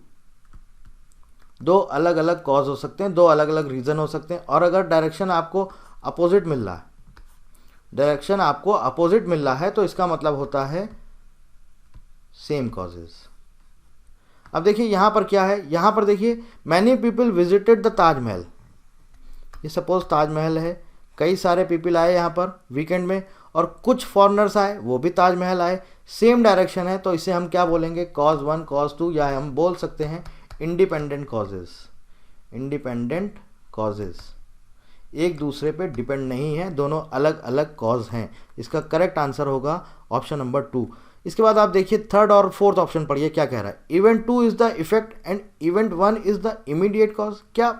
दो अलग अलग कॉज हो सकते हैं, दो अलग अलग रीज़न हो सकते हैं। और अगर डायरेक्शन आपको अपोजिट मिल रहा है, डायरेक्शन आपको अपोजिट मिल रहा है, तो इसका मतलब होता है सेम कॉजेज। अब देखिए यहाँ पर क्या है, यहाँ पर देखिए many people visited the Taj Mahal, ये सपोज ताजमहल है, कई सारे पीपल आए यहाँ पर वीकेंड में, और कुछ फॉरेनर्स आए, वो भी ताजमहल आए, सेम डायरेक्शन है, तो इसे हम क्या बोलेंगे, कॉज 1 कॉज 2, या हम बोल सकते हैं इंडिपेंडेंट कॉजेज। इंडिपेंडेंट कॉजेज एक दूसरे पे डिपेंड नहीं है, दोनों अलग अलग कॉज हैं। इसका करेक्ट आंसर होगा ऑप्शन नंबर 2। इसके बाद आप देखिए थर्ड और फोर्थ ऑप्शन पढ़िए क्या कह रहा है, event 2 is the effect and event 1 is the immediate cause, क्या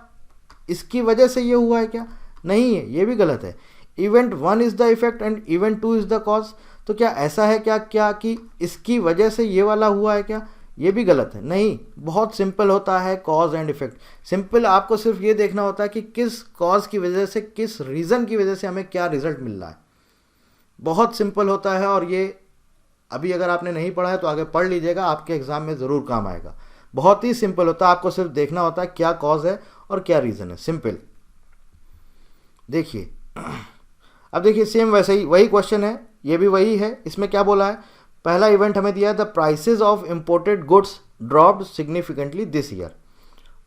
इसकी वजह से ये हुआ है क्या, नहीं है, ये भी गलत है। Event 1 is the effect and event 2 is the cause, तो क्या ऐसा है क्या कि इसकी वजह से ये वाला हुआ है क्या, ये भी गलत है, नहीं। बहुत सिंपल होता है कॉज एंड इफेक्ट, सिंपल, आपको सिर्फ ये देखना होता है कि किस कॉज की वजह से, किस रीज़न की वजह से हमें क्या रिजल्ट मिल रहा है, बहुत सिंपल होता है। और ये अभी अगर आपने नहीं पढ़ा है तो आगे पढ़ लीजिएगा, आपके एग्जाम में ज़रूर काम आएगा। बहुत ही सिंपल होता है, आपको सिर्फ देखना होता है क्या कॉज है और क्या रीज़न है, सिंपल। देखिए अब देखिए सेम वैसे ही वही क्वेश्चन है, ये भी वही है। इसमें क्या बोला है, पहला इवेंट हमें दिया है the prices of imported goods dropped significantly this year.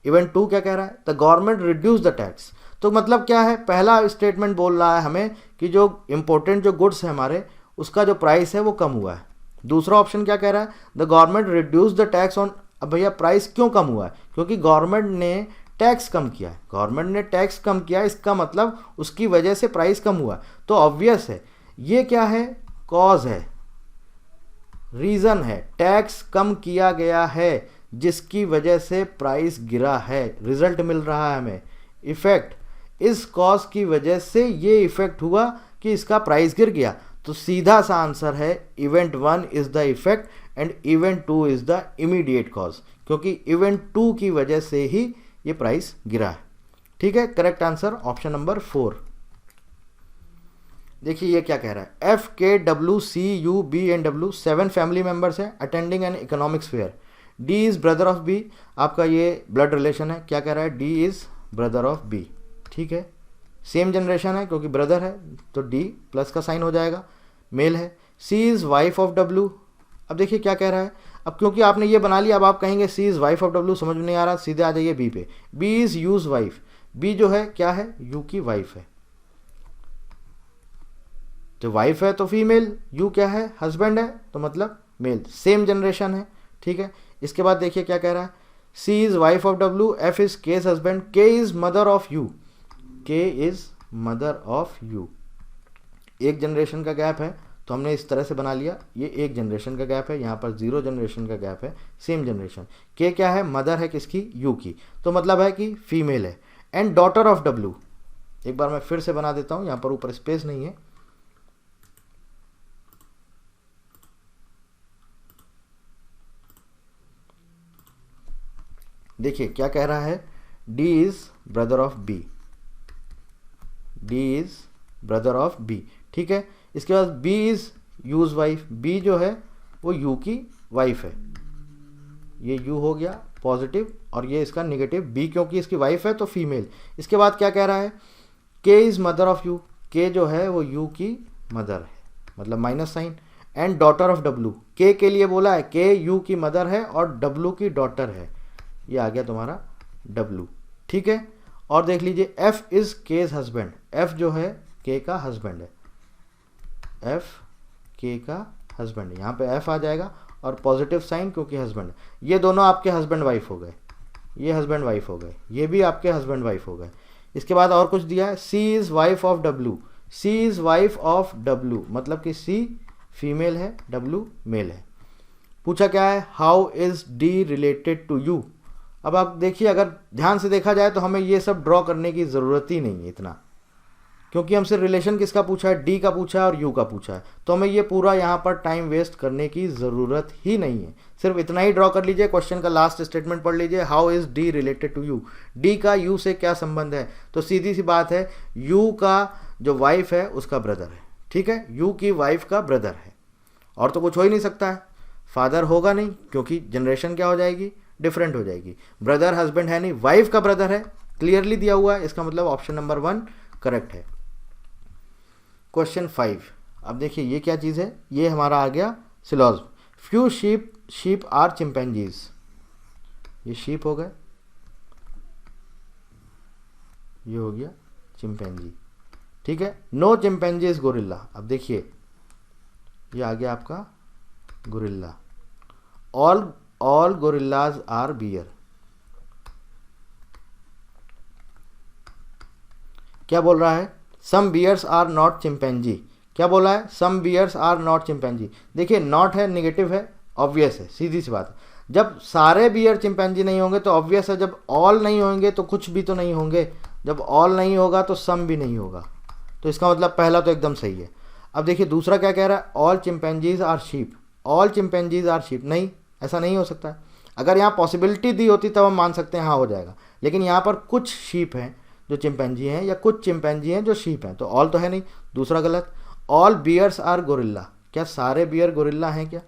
Event 2 क्या कह रहा है, the government reduce the tax. तो मतलब क्या है, पहला स्टेटमेंट बोल रहा है हमें कि जो इंपॉर्टेंट जो गुड्स है हमारे, उसका जो प्राइस है वो कम हुआ है। दूसरा ऑप्शन क्या कह रहा है, the government reduce the tax on. अब भैया प्राइस क्यों कम हुआ है, क्योंकि गवर्नमेंट ने टैक्स कम किया है, गवर्नमेंट ने टैक्स कम किया, इसका मतलब उसकी वजह से प्राइस कम हुआ। तो ऑब्वियस है ये क्या है, कॉज है, रीजन है, टैक्स कम किया गया है जिसकी वजह से प्राइस गिरा है, रिजल्ट मिल रहा है हमें, इफेक्ट, इस कॉज की वजह से ये इफेक्ट हुआ कि इसका प्राइस गिर गया। तो सीधा सा आंसर है event 1 is the effect and event 2 is the immediate cause, क्योंकि इवेंट 2 की वजह से ही ये प्राइस गिरा है। ठीक है, करेक्ट आंसर ऑप्शन नंबर 4। देखिए ये क्या कह रहा है, F K W C U B and W 7 family members है attending an economics fair. D is brother of B, आपका ये ब्लड रिलेशन है, क्या कह रहा है, D is brother of B. ठीक है, सेम जनरेशन है क्योंकि ब्रदर है तो डी प्लस का साइन हो जाएगा, मेल है। C is wife of W. अब देखिए क्या कह रहा है, अब क्योंकि आपने ये बना लिया, अब आप कहेंगे सी इज वाइफ ऑफ डब्ल्यू, समझ में नहीं आ रहा, सीधे आ जाइए बी पे। B is U's wife, B जो है क्या है, यू की वाइफ है, तो वाइफ है तो फीमेल, यू क्या है, हस्बैंड है तो मतलब मेल, सेम जनरेशन है। ठीक है, इसके बाद देखिए क्या कह रहा है, C is wife of W, F is K's husband, K is mother of U, K is mother of U. एक जनरेशन का गैप है तो हमने इस तरह से बना लिया, ये एक जनरेशन का गैप है, यहाँ पर 0 जनरेशन का गैप है, सेम जनरेशन। के क्या है, मदर है किसकी, यू की, तो मतलब है कि फीमेल है। एंड डॉटर ऑफ डब्ल्यू, एक बार मैं फिर से बना देता हूँ, यहाँ पर ऊपर स्पेस नहीं है। देखिए क्या कह रहा है, D is brother of B, D is brother of B. ठीक है, इसके बाद B is U's wife, B जो है वो यू की वाइफ है, ये यू हो गया पॉजिटिव और ये इसका नेगेटिव, बी क्योंकि इसकी वाइफ है तो फीमेल। इसके बाद क्या कह रहा है, के इज मदर ऑफ यू, के जो है वो यू की मदर है, मतलब minus sign. And daughter of W, के लिए बोला है, के यू की मदर है और डब्ल्यू की डॉटर है, ये आ गया तुम्हारा डब्ल्यू। ठीक है, और देख लीजिए F is K's husband, F जो है के का हस्बैंड है, एफ के का हस्बैंड है, यहाँ पे एफ आ जाएगा और पॉजिटिव साइन क्योंकि हस्बैंड है। ये दोनों आपके हस्बैंड वाइफ हो गए, ये हस्बैंड वाइफ हो गए, ये भी आपके हस्बैंड वाइफ हो गए। इसके बाद और कुछ दिया है, C is wife of W, C is wife of W मतलब कि सी फीमेल है, डब्ल्यू मेल है। पूछा क्या है, how is D related to U. अब आप देखिए, अगर ध्यान से देखा जाए तो हमें ये सब ड्रॉ करने की ज़रूरत ही नहीं है इतना, क्योंकि हमसे रिलेशन किसका पूछा है, डी का पूछा है और यू का पूछा है, तो हमें ये पूरा यहाँ पर टाइम वेस्ट करने की ज़रूरत ही नहीं है। सिर्फ इतना ही ड्रॉ कर लीजिए, क्वेश्चन का लास्ट स्टेटमेंट पढ़ लीजिए, how is D related to U, D का यू से क्या संबंध है, तो सीधी सी बात है, यू का जो वाइफ है उसका ब्रदर है। ठीक है, यू की वाइफ का ब्रदर है, और तो कुछ हो ही नहीं सकता है, फादर होगा नहीं क्योंकि जनरेशन क्या हो जाएगी, डिफरेंट हो जाएगी। ब्रदर हस्बैंड है नहीं, वाइफ का ब्रदर है, क्लियरली दिया हुआ है, इसका मतलब ऑप्शन नंबर 1 करेक्ट है। क्वेश्चन 5, अब देखिए ये क्या चीज़ है, ये हमारा आ गया syllogism. Few sheep are chimpanzees, ये शीप हो गए, ये हो गया चिंपैंजी। ठीक है, नो चिंपैंजीज गोरिल्ला, अब देखिए ये आ गया आपका gorilla. All gorillas are bear, क्या बोल रहा है, some bears are not chimpanzee, क्या बोला है, some bears are not chimpanzee. देखिए नॉट है, निगेटिव है, ऑब्वियस है, सीधी सी बात है, जब सारे बियर चिंपैंजी नहीं होंगे तो ऑब्वियस है, जब ऑल नहीं होंगे तो कुछ भी तो नहीं होंगे, जब ऑल नहीं होगा तो सम भी नहीं होगा, तो इसका मतलब पहला तो एकदम सही है। अब देखिए दूसरा क्या कह रहा है, all chimpanzees are sheep, all chimpanzees are sheep, नहीं ऐसा नहीं हो सकता है। अगर यहाँ पॉसिबिलिटी दी होती तब हम मान सकते हैं हाँ हो जाएगा, लेकिन यहाँ पर कुछ शीप हैं जो चिंपैंजी हैं या कुछ चिंपैंजी हैं जो शीप हैं, तो ऑल तो है नहीं, दूसरा गलत। ऑल बियर्स आर गोरिल्ला, क्या सारे बियर गोरिल्ला हैं क्या,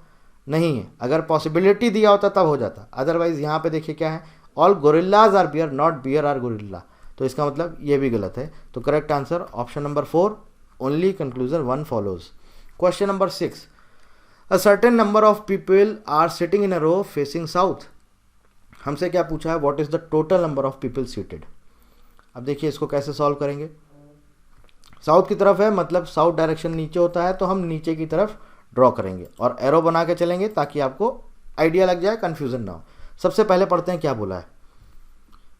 नहीं है, अगर पॉसिबिलिटी दिया होता तब हो जाता, अदरवाइज यहाँ पे देखिए क्या है, all gorillas are bear not bear are gorilla, तो इसका मतलब ये भी गलत है। तो correct answer option number 4, only conclusion 1 follows. Question number 6, a certain number of people are sitting in a row facing south. हमसे क्या पूछा है, what is the total number of people seated. अब देखिए इसको कैसे सॉल्व करेंगे। साउथ की तरफ है, मतलब साउथ डायरेक्शन नीचे होता है, तो हम नीचे की तरफ ड्रॉ करेंगे और एरो बना के चलेंगे ताकि आपको आइडिया लग जाए, कंफ्यूजन ना हो। सबसे पहले पढ़ते हैं क्या बोला है।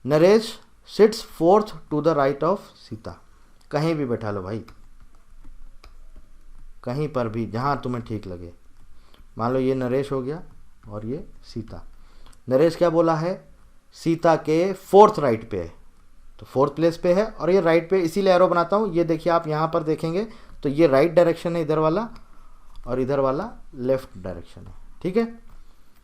Naresh sits fourth to the right of Sita. कहीं भी बैठा लो भाई, कहीं पर भी जहां तुम्हें ठीक लगे। मान लो ये नरेश हो गया और ये सीता। नरेश क्या बोला है, सीता के फोर्थ राइट पे है, तो फोर्थ प्लेस पे है और ये राइट पे, इसीलिए एरो बनाता हूँ। ये देखिए आप यहाँ पर देखेंगे तो ये राइट डायरेक्शन है इधर वाला, और इधर वाला लेफ्ट डायरेक्शन है, ठीक है।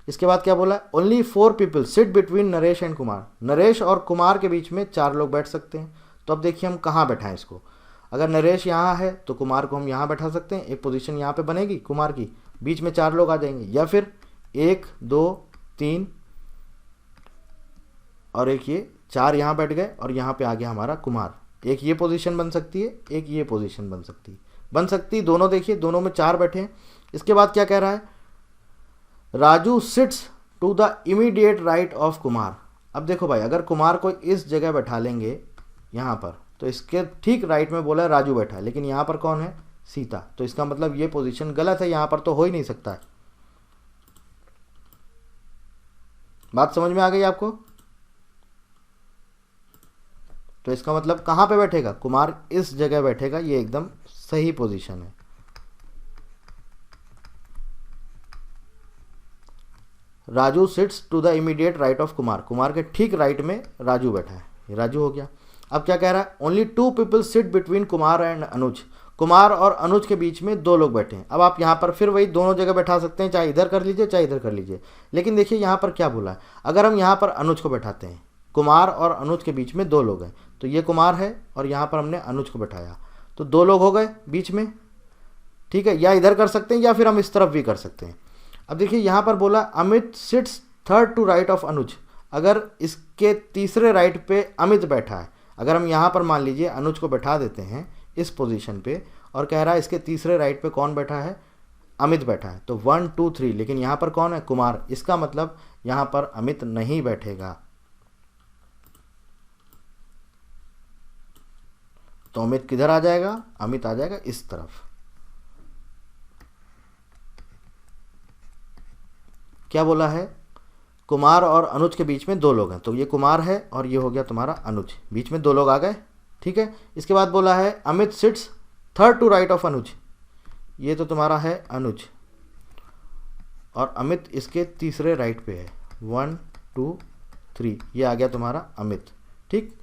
इसके बाद क्या बोला, only 4 people sit between Naresh and Kumar. Naresh और कुमार के बीच में 4 लोग बैठ सकते हैं। तो अब देखिए हम कहाँ बैठाएं इसको। अगर नरेश यहाँ है तो कुमार को हम यहाँ बैठा सकते हैं, एक पोजीशन यहाँ पे बनेगी कुमार की, बीच में 4 लोग आ जाएंगे। या फिर 1 2 3 और एक ये 4 यहाँ बैठ गए और यहाँ पे आ गया हमारा कुमार। एक ये पोजीशन बन सकती है, एक ये पोजीशन बन सकती दोनों। देखिए दोनों में 4 बैठे हैं। इसके बाद क्या कह रहा है, Raju sits to the immediate right of Kumar. अब देखो भाई, अगर कुमार को इस जगह बैठा लेंगे यहाँ पर, तो इसके ठीक राइट में बोला है राजू बैठा है, लेकिन यहाँ पर कौन है, सीता। तो इसका मतलब ये पोजीशन गलत है, यहाँ पर तो हो ही नहीं सकता है। बात समझ में आ गई आपको। तो इसका मतलब कहाँ पे बैठेगा, कुमार इस जगह बैठेगा, ये एकदम सही पोजीशन है। Raju sits to the immediate right of Kumar. Kumar के ठीक राइट में राजू बैठा है, ये राजू हो गया। अब क्या कह रहा है, only 2 people sit between Kumar and Anuj. Kumar और अनुज के बीच में 2 लोग बैठे हैं। अब आप यहाँ पर फिर वही दोनों जगह बैठा सकते हैं, चाहे इधर कर लीजिए चाहे इधर कर लीजिए। लेकिन देखिए यहाँ पर क्या बोला है, अगर हम यहाँ पर अनुज को बैठाते हैं, कुमार और अनुज के बीच में 2 लोग हैं, तो ये कुमार है और यहाँ पर हमने अनुज को बैठाया, तो 2 लोग हो गए बीच में, ठीक है। या इधर कर सकते हैं या फिर हम इस तरफ भी कर सकते हैं। अब देखिए यहाँ पर बोला Amit sits third to right of Anuj. अगर इसके तीसरे राइट पे अमित बैठा है, अगर हम यहाँ पर मान लीजिए अनुज को बैठा देते हैं इस पोजीशन पे, और कह रहा है इसके तीसरे राइट पे कौन बैठा है, अमित बैठा है, तो 1 2 3, लेकिन यहाँ पर कौन है, कुमार। इसका मतलब यहाँ पर अमित नहीं बैठेगा। तो अमित किधर आ जाएगा, अमित आ जाएगा इस तरफ। क्या बोला है, कुमार और अनुज के बीच में 2 लोग हैं, तो ये कुमार है और ये हो गया तुम्हारा अनुज, बीच में 2 लोग आ गए, ठीक है। इसके बाद बोला है Amit sits third to right of Anuj. ये तो तुम्हारा है अनुज और अमित इसके तीसरे राइट पे है, 1 2 3, ये आ गया तुम्हारा अमित, ठीक।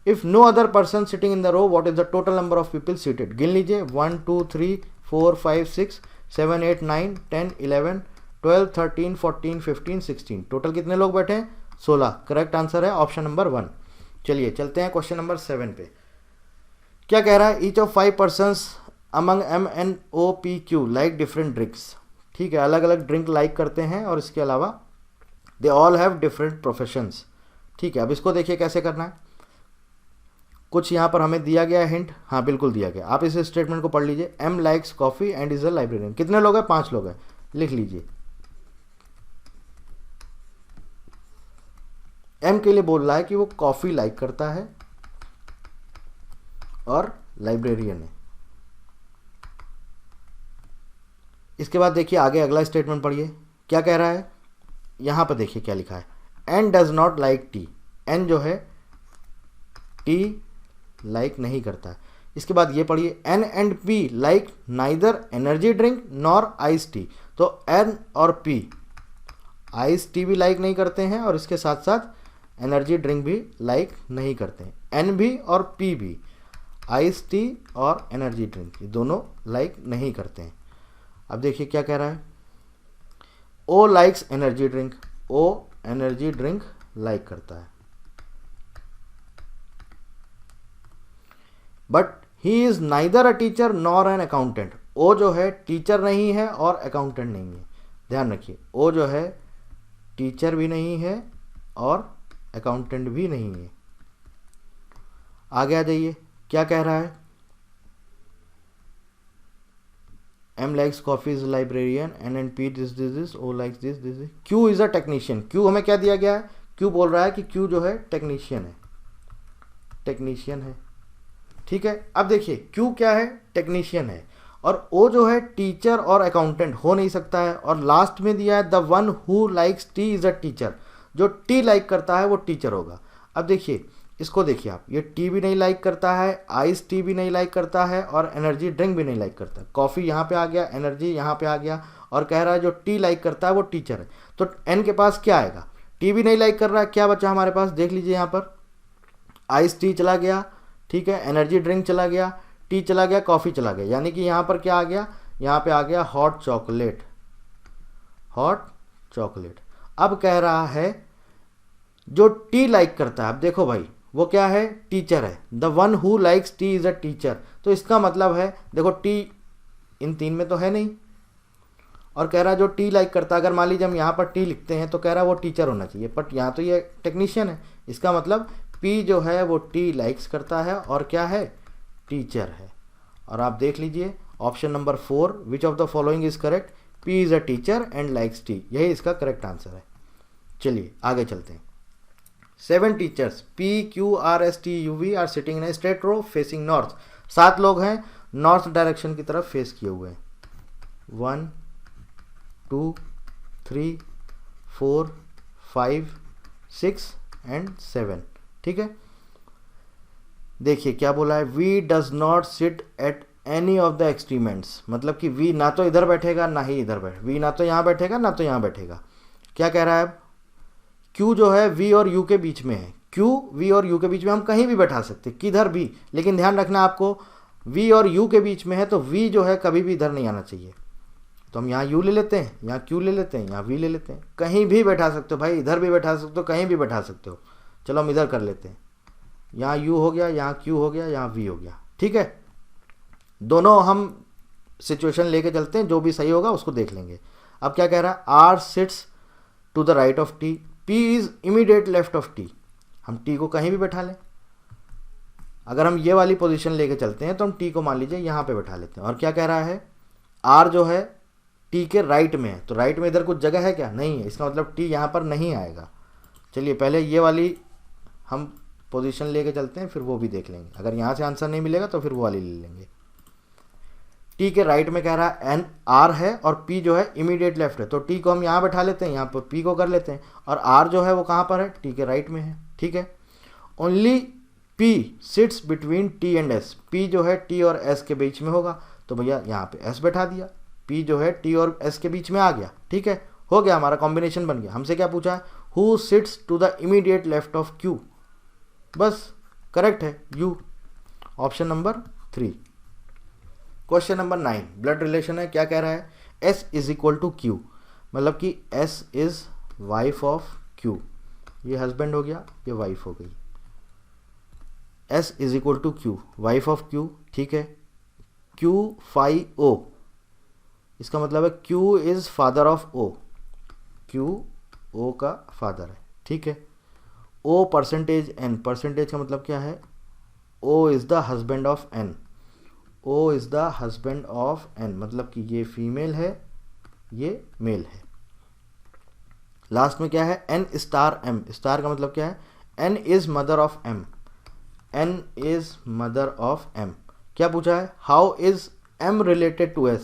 If no other person sitting in the row, what is the total number of people seated. गिन लीजिए, 1 2 3 4 5 6 7 8 9 10 11 12 13 14 15 16, टोटल कितने लोग बैठे हैं, 16। करेक्ट आंसर है ऑप्शन नंबर 1। चलिए चलते हैं क्वेश्चन नंबर 7 पे। क्या कह रहा है, each of 5 persons among MNOPQ like different drinks. ठीक है, अलग अलग ड्रिंक लाइक करते हैं और इसके अलावा they all have different professions. ठीक है, अब इसको देखिए कैसे करना है। कुछ यहाँ पर हमें दिया गया हिंट, हाँ बिल्कुल दिया गया। आप इस स्टेटमेंट को पढ़ लीजिए, M likes coffee and is a librarian. कितने लोग हैं, 5 लोग हैं, लिख लीजिए। M के लिए बोल रहा है कि वो कॉफ़ी लाइक करता है और लाइब्रेरियन है। इसके बाद देखिए आगे अगला स्टेटमेंट पढ़िए, क्या कह रहा है। यहाँ पर देखिए क्या लिखा है, N does not like T. N जो है टी लाइक नहीं करता है। इसके बाद ये पढ़िए, N and P like neither energy drink nor ice tea. तो N और P आइस टी भी लाइक नहीं करते हैं और इसके साथ साथ एनर्जी ड्रिंक भी लाइक नहीं करते हैं। N भी और P भी आइस टी और एनर्जी ड्रिंक ये दोनों लाइक नहीं करते हैं। अब देखिए क्या कह रहा है, O likes energy drink. O energy drink like करता है, but he is neither a teacher nor an accountant. O जो है टीचर नहीं है और अकाउंटेंट नहीं है। ध्यान रखिए, O जो है टीचर भी नहीं है और अकाउंटेंट भी नहीं है। आगे आ जाइए, क्या कह रहा है, M likes coffee is librarian, N and P this, O likes this. Q is a technician. Q हमें क्या दिया गया है? Q बोल रहा है कि Q जो है टेक्नीशियन है, ठीक है। अब देखिए Q क्या है? टेक्नीशियन है, और O जो है टीचर और अकाउंटेंट हो नहीं सकता है, और लास्ट में दिया है the one who likes T is a teacher, जो टी लाइक करता है वो टीचर होगा। अब देखिए इसको देखिए आप, ये टी भी नहीं लाइक करता है, आइस टी भी नहीं लाइक करता है, और एनर्जी ड्रिंक भी नहीं लाइक करता। कॉफ़ी यहाँ पे आ गया, एनर्जी यहाँ पे आ गया, और कह रहा है जो टी लाइक करता है वो टीचर है। तो एन के पास क्या आएगा? टी भी नहीं लाइक कर रहा है, क्या बचा हमारे पास? देख लीजिए यहाँ पर आइस टी चला गया, ठीक है, एनर्जी ड्रिंक चला गया, टी चला गया, कॉफ़ी चला गया, यानी कि यहाँ पर क्या आ गया? यहाँ पे आ गया हॉट चॉकलेट। अब कह रहा है जो टी लाइक करता है, अब देखो भाई वो क्या है? टीचर है। The one who likes T is a teacher, तो इसका मतलब है देखो टी इन तीन में तो है नहीं, और कह रहा है जो टी लाइक करता है, अगर मान लीजिए हम यहाँ पर टी लिखते हैं तो कह रहा है वो टीचर होना चाहिए, बट यहाँ तो ये टेक्नीशियन है, इसका मतलब पी जो है वो टी लाइक्स करता है और क्या है? टीचर है। और आप देख लीजिए option number 4, which of the following is correct? P is a teacher and likes T, यही इसका करेक्ट आंसर है। चलिए आगे चलते हैं। 7 teachers P Q R S T U V are sitting in straight row facing north. 7 लोग हैं, north direction की तरफ फेस किए हुए हैं। 1 2 3 4 5 6 एंड 7, ठीक है। देखिए क्या बोला है? V does not sit at any of the extremes, मतलब कि वी ना तो इधर बैठेगा ना ही इधर बैठेगा, वी ना तो यहाँ बैठेगा ना तो यहाँ बैठेगा। क्या कह रहा है अब? Q जो है V और U के बीच में है। Q V और U के बीच में हम कहीं भी बैठा सकते, किधर भी, लेकिन ध्यान रखना आपको V और U के बीच में है तो V जो है कभी भी इधर नहीं आना चाहिए। तो हम यहाँ U ले लेते हैं, यहाँ Q ले लेते हैं, यहाँ V ले लेते हैं, कहीं भी बैठा सकते हो भाई, इधर भी बैठा सकते हो, कहीं भी बैठा सकते हो। चलो हम इधर कर लेते हैं, यहाँ U हो गया, यहाँ Q हो गया, यहाँ V हो गया, ठीक है। दोनों हम सिचुएशन लेके चलते हैं, जो भी सही होगा उसको देख लेंगे। अब क्या कह रहा है? R sits to the right of T, P is immediate left of T। हम T को कहीं भी बैठा लें, अगर हम ये वाली पोजीशन लेके चलते हैं तो हम T को मान लीजिए यहाँ पे बैठा लेते हैं। और क्या कह रहा है? R जो है T के राइट में है, तो राइट में इधर कुछ जगह है क्या? नहीं है, इसका मतलब T यहाँ पर नहीं आएगा। चलिए पहले ये वाली हम पोजीशन लेके चलते हैं, फिर वो भी देख लेंगे। अगर यहाँ से आंसर नहीं मिलेगा तो फिर वो वाली ले लेंगे। T के राइट में कह रहा है N R है, और P जो है इमीडिएट लेफ्ट है, तो T को हम यहाँ बैठा लेते हैं, यहाँ पर P को कर लेते हैं, और R जो है वो कहाँ पर है? T के राइट में है, ठीक है। Only P sits between T and S, P जो है T और S के बीच में होगा, तो भैया यहाँ पे S बैठा दिया, P जो है T और S के बीच में आ गया, ठीक है, हो गया, हमारा कॉम्बिनेशन बन गया। हमसे क्या पूछा है? Who sits to the immediate left of Q, बस करेक्ट है U, option number 3। Question number 9, blood relation है। क्या कह रहा है? S is equal to Q, मतलब कि S is wife of Q, ये हस्बैंड हो गया, ये वाइफ हो गई। S is equal to Q, wife of Q, ठीक है। Q फाई O, इसका मतलब है Q is father of O, Q O का फादर है, ठीक है। O परसेंटेज N, परसेंटेज का मतलब क्या है? O is the husband of N, O is the husband of N, मतलब कि ये फीमेल है, ये मेल है। लास्ट में क्या है? N स्टार M, स्टार का मतलब क्या है? N is mother of M, N is mother of M। क्या पूछा है? How is M related to S,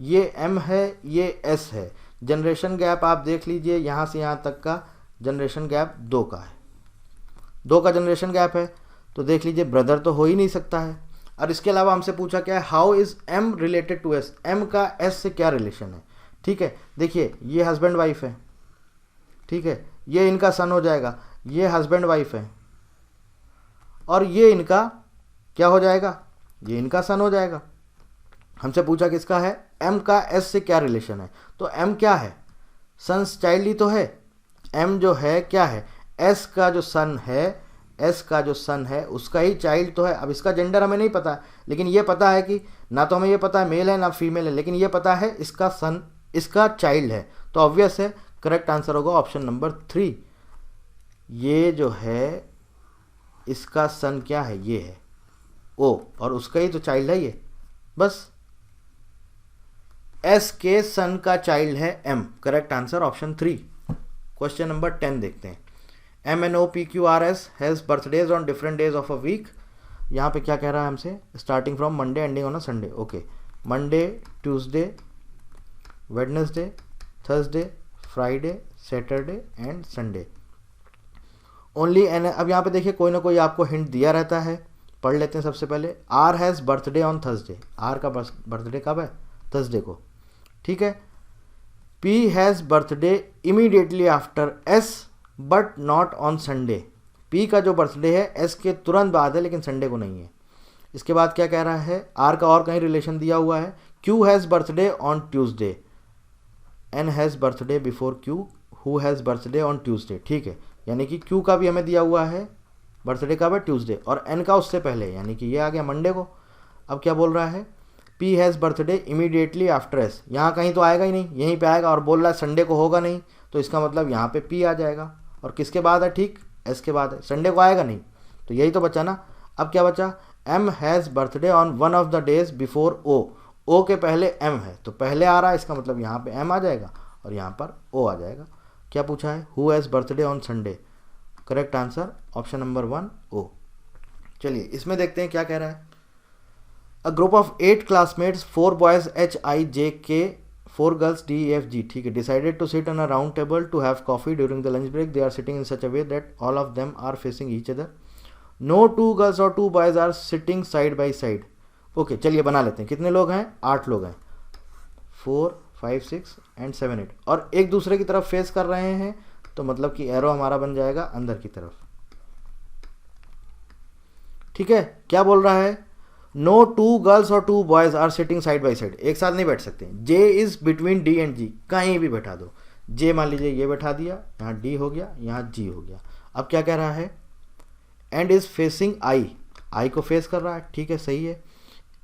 ये M है, ये S है। जनरेशन गैप आप देख लीजिए, यहाँ से यहाँ तक का जनरेशन गैप 2 का है, 2 का जनरेशन गैप है, तो देख लीजिए ब्रदर तो हो ही नहीं सकता है। और इसके अलावा हमसे पूछा क्या है? How is M related to S, M का S से क्या रिलेशन है, ठीक है। देखिए ये हस्बैंड वाइफ है, ठीक है, ये इनका सन हो जाएगा, ये हस्बैंड वाइफ है, और ये इनका क्या हो जाएगा? ये इनका सन हो जाएगा। हमसे पूछा किसका है? M का S से क्या रिलेशन है, तो M क्या है? सन्स चाइल्ड ही तो है। M जो है क्या है? S का जो सन है, S का जो सन है उसका ही चाइल्ड तो है। अब इसका जेंडर हमें नहीं पता है, लेकिन ये पता है कि ना तो हमें ये पता है मेल है ना फीमेल है, लेकिन ये पता है इसका सन, इसका चाइल्ड है, तो ऑब्वियस है करेक्ट आंसर होगा ऑप्शन नंबर 3। ये जो है इसका सन क्या है? ये है O, और उसका ही तो चाइल्ड है ये, बस एस के सन का चाइल्ड है M, correct answer option 3। Question number 10 देखते हैं। MNOPQRS has birthdays on different days of a week. यहाँ पे क्या कह रहा है हमसे, starting from Monday ending on a Sunday. Okay, Monday, Tuesday, Wednesday, Thursday, Friday, Saturday and Sunday. Only N, अब यहाँ पे देखिए कोई ना कोई आपको हिंट दिया रहता है, पढ़ लेते हैं सबसे पहले। R has birthday on Thursday, R का बर्थडे कब है, थर्सडे को, ठीक है। P has birthday immediately after S but not on Sunday, P का जो बर्थडे है एस के तुरंत बाद है लेकिन संडे को नहीं है। इसके बाद क्या कह रहा है, आर का और कहीं रिलेशन दिया हुआ है। Q has birthday on Tuesday, N has birthday before Q, who has birthday on Tuesday, ठीक है। यानी कि क्यू का भी हमें दिया हुआ है बर्थडे कब है, ट्यूसडे, और एन का उससे पहले, यानी कि ये आ गया मंडे को। अब क्या बोल रहा है, P has birthday immediately after S, यहाँ कहीं तो आएगा ही नहीं, यहीं पे आएगा, और बोल रहा है संडे को होगा नहीं, तो इसका मतलब यहाँ पे पी आ जाएगा। और किसके बाद है, ठीक, एस के बाद है, संडे को आएगा नहीं, तो यही तो बचा ना। अब क्या बचा, M has birthday on one of the days before O, O के पहले एम है तो पहले आ रहा है, इसका मतलब यहाँ पे एम आ जाएगा और यहाँ पर ओ आ जाएगा। क्या पूछा है, who has birthday on Sunday, correct answer option number 1 ओ। चलिए इसमें देखते हैं क्या कह रहा है। A group of 8 classmates, 4 boys HIJK, 4 girls DEFG, ठीक है, decided to sit on a round table to have coffee during the lunch break. They are sitting in such a way that all of them are facing each other. No 2 girls और 2 boys are sitting side by side. Okay, चलिए बना लेते हैं। कितने लोग हैं, 8 लोग हैं, 4, 5, 6 एंड 7, 8, और एक दूसरे की तरफ फेस कर रहे हैं, तो मतलब कि एरो हमारा बन जाएगा अंदर की तरफ, ठीक है। क्या बोल रहा है, नो 2 गर्ल्स और 2 boys are sitting side by side, एक साथ नहीं बैठ सकते। J is between D and G, कहीं भी बैठा दो। जे मान लीजिए ये बैठा दिया, यहाँ डी हो गया, यहाँ जी हो गया। अब क्या कह रहा है, एंड इज फेसिंग आई, आई को फेस कर रहा है, ठीक है, सही है।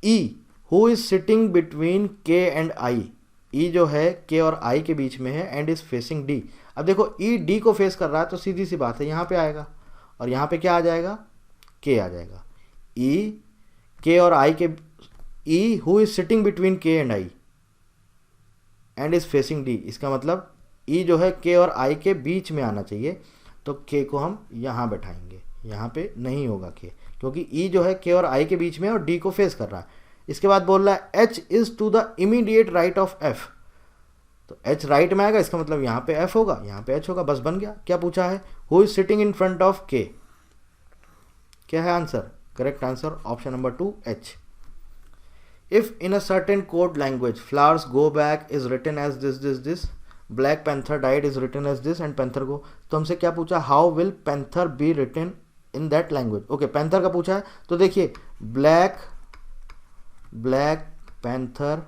ई, who is sitting between K and आई, ई जो है के और आई के बीच में है, एंड इज फेसिंग डी। अब देखो ई डी को फेस कर रहा है तो सीधी सी बात है यहाँ पे आएगा, और यहाँ पे क्या आ जाएगा, के आ जाएगा। ई के और I K, E who is sitting between K and I and is facing D, इसका मतलब ई जो है के और आई के बीच में आना चाहिए, तो के को हम यहाँ बैठाएंगे, यहाँ पे नहीं होगा के, क्योंकि ई जो है के और आई के बीच में और डी को फेस कर रहा है। इसके बाद बोल रहा है H is to the immediate right of F, तो एच राइट में आएगा, इसका मतलब यहाँ पे एफ होगा, यहाँ पे एच होगा, बस बन गया। क्या पूछा है, who is sitting in front of K, क्या है answer, correct answer option number 2 H. If in a certain code language flowers go back is written as this this this, black panther died is written as this and panther go, तो हमसे क्या पूछा, how will panther be written in that language. Okay, panther का पूछा है, तो देखिए black panther,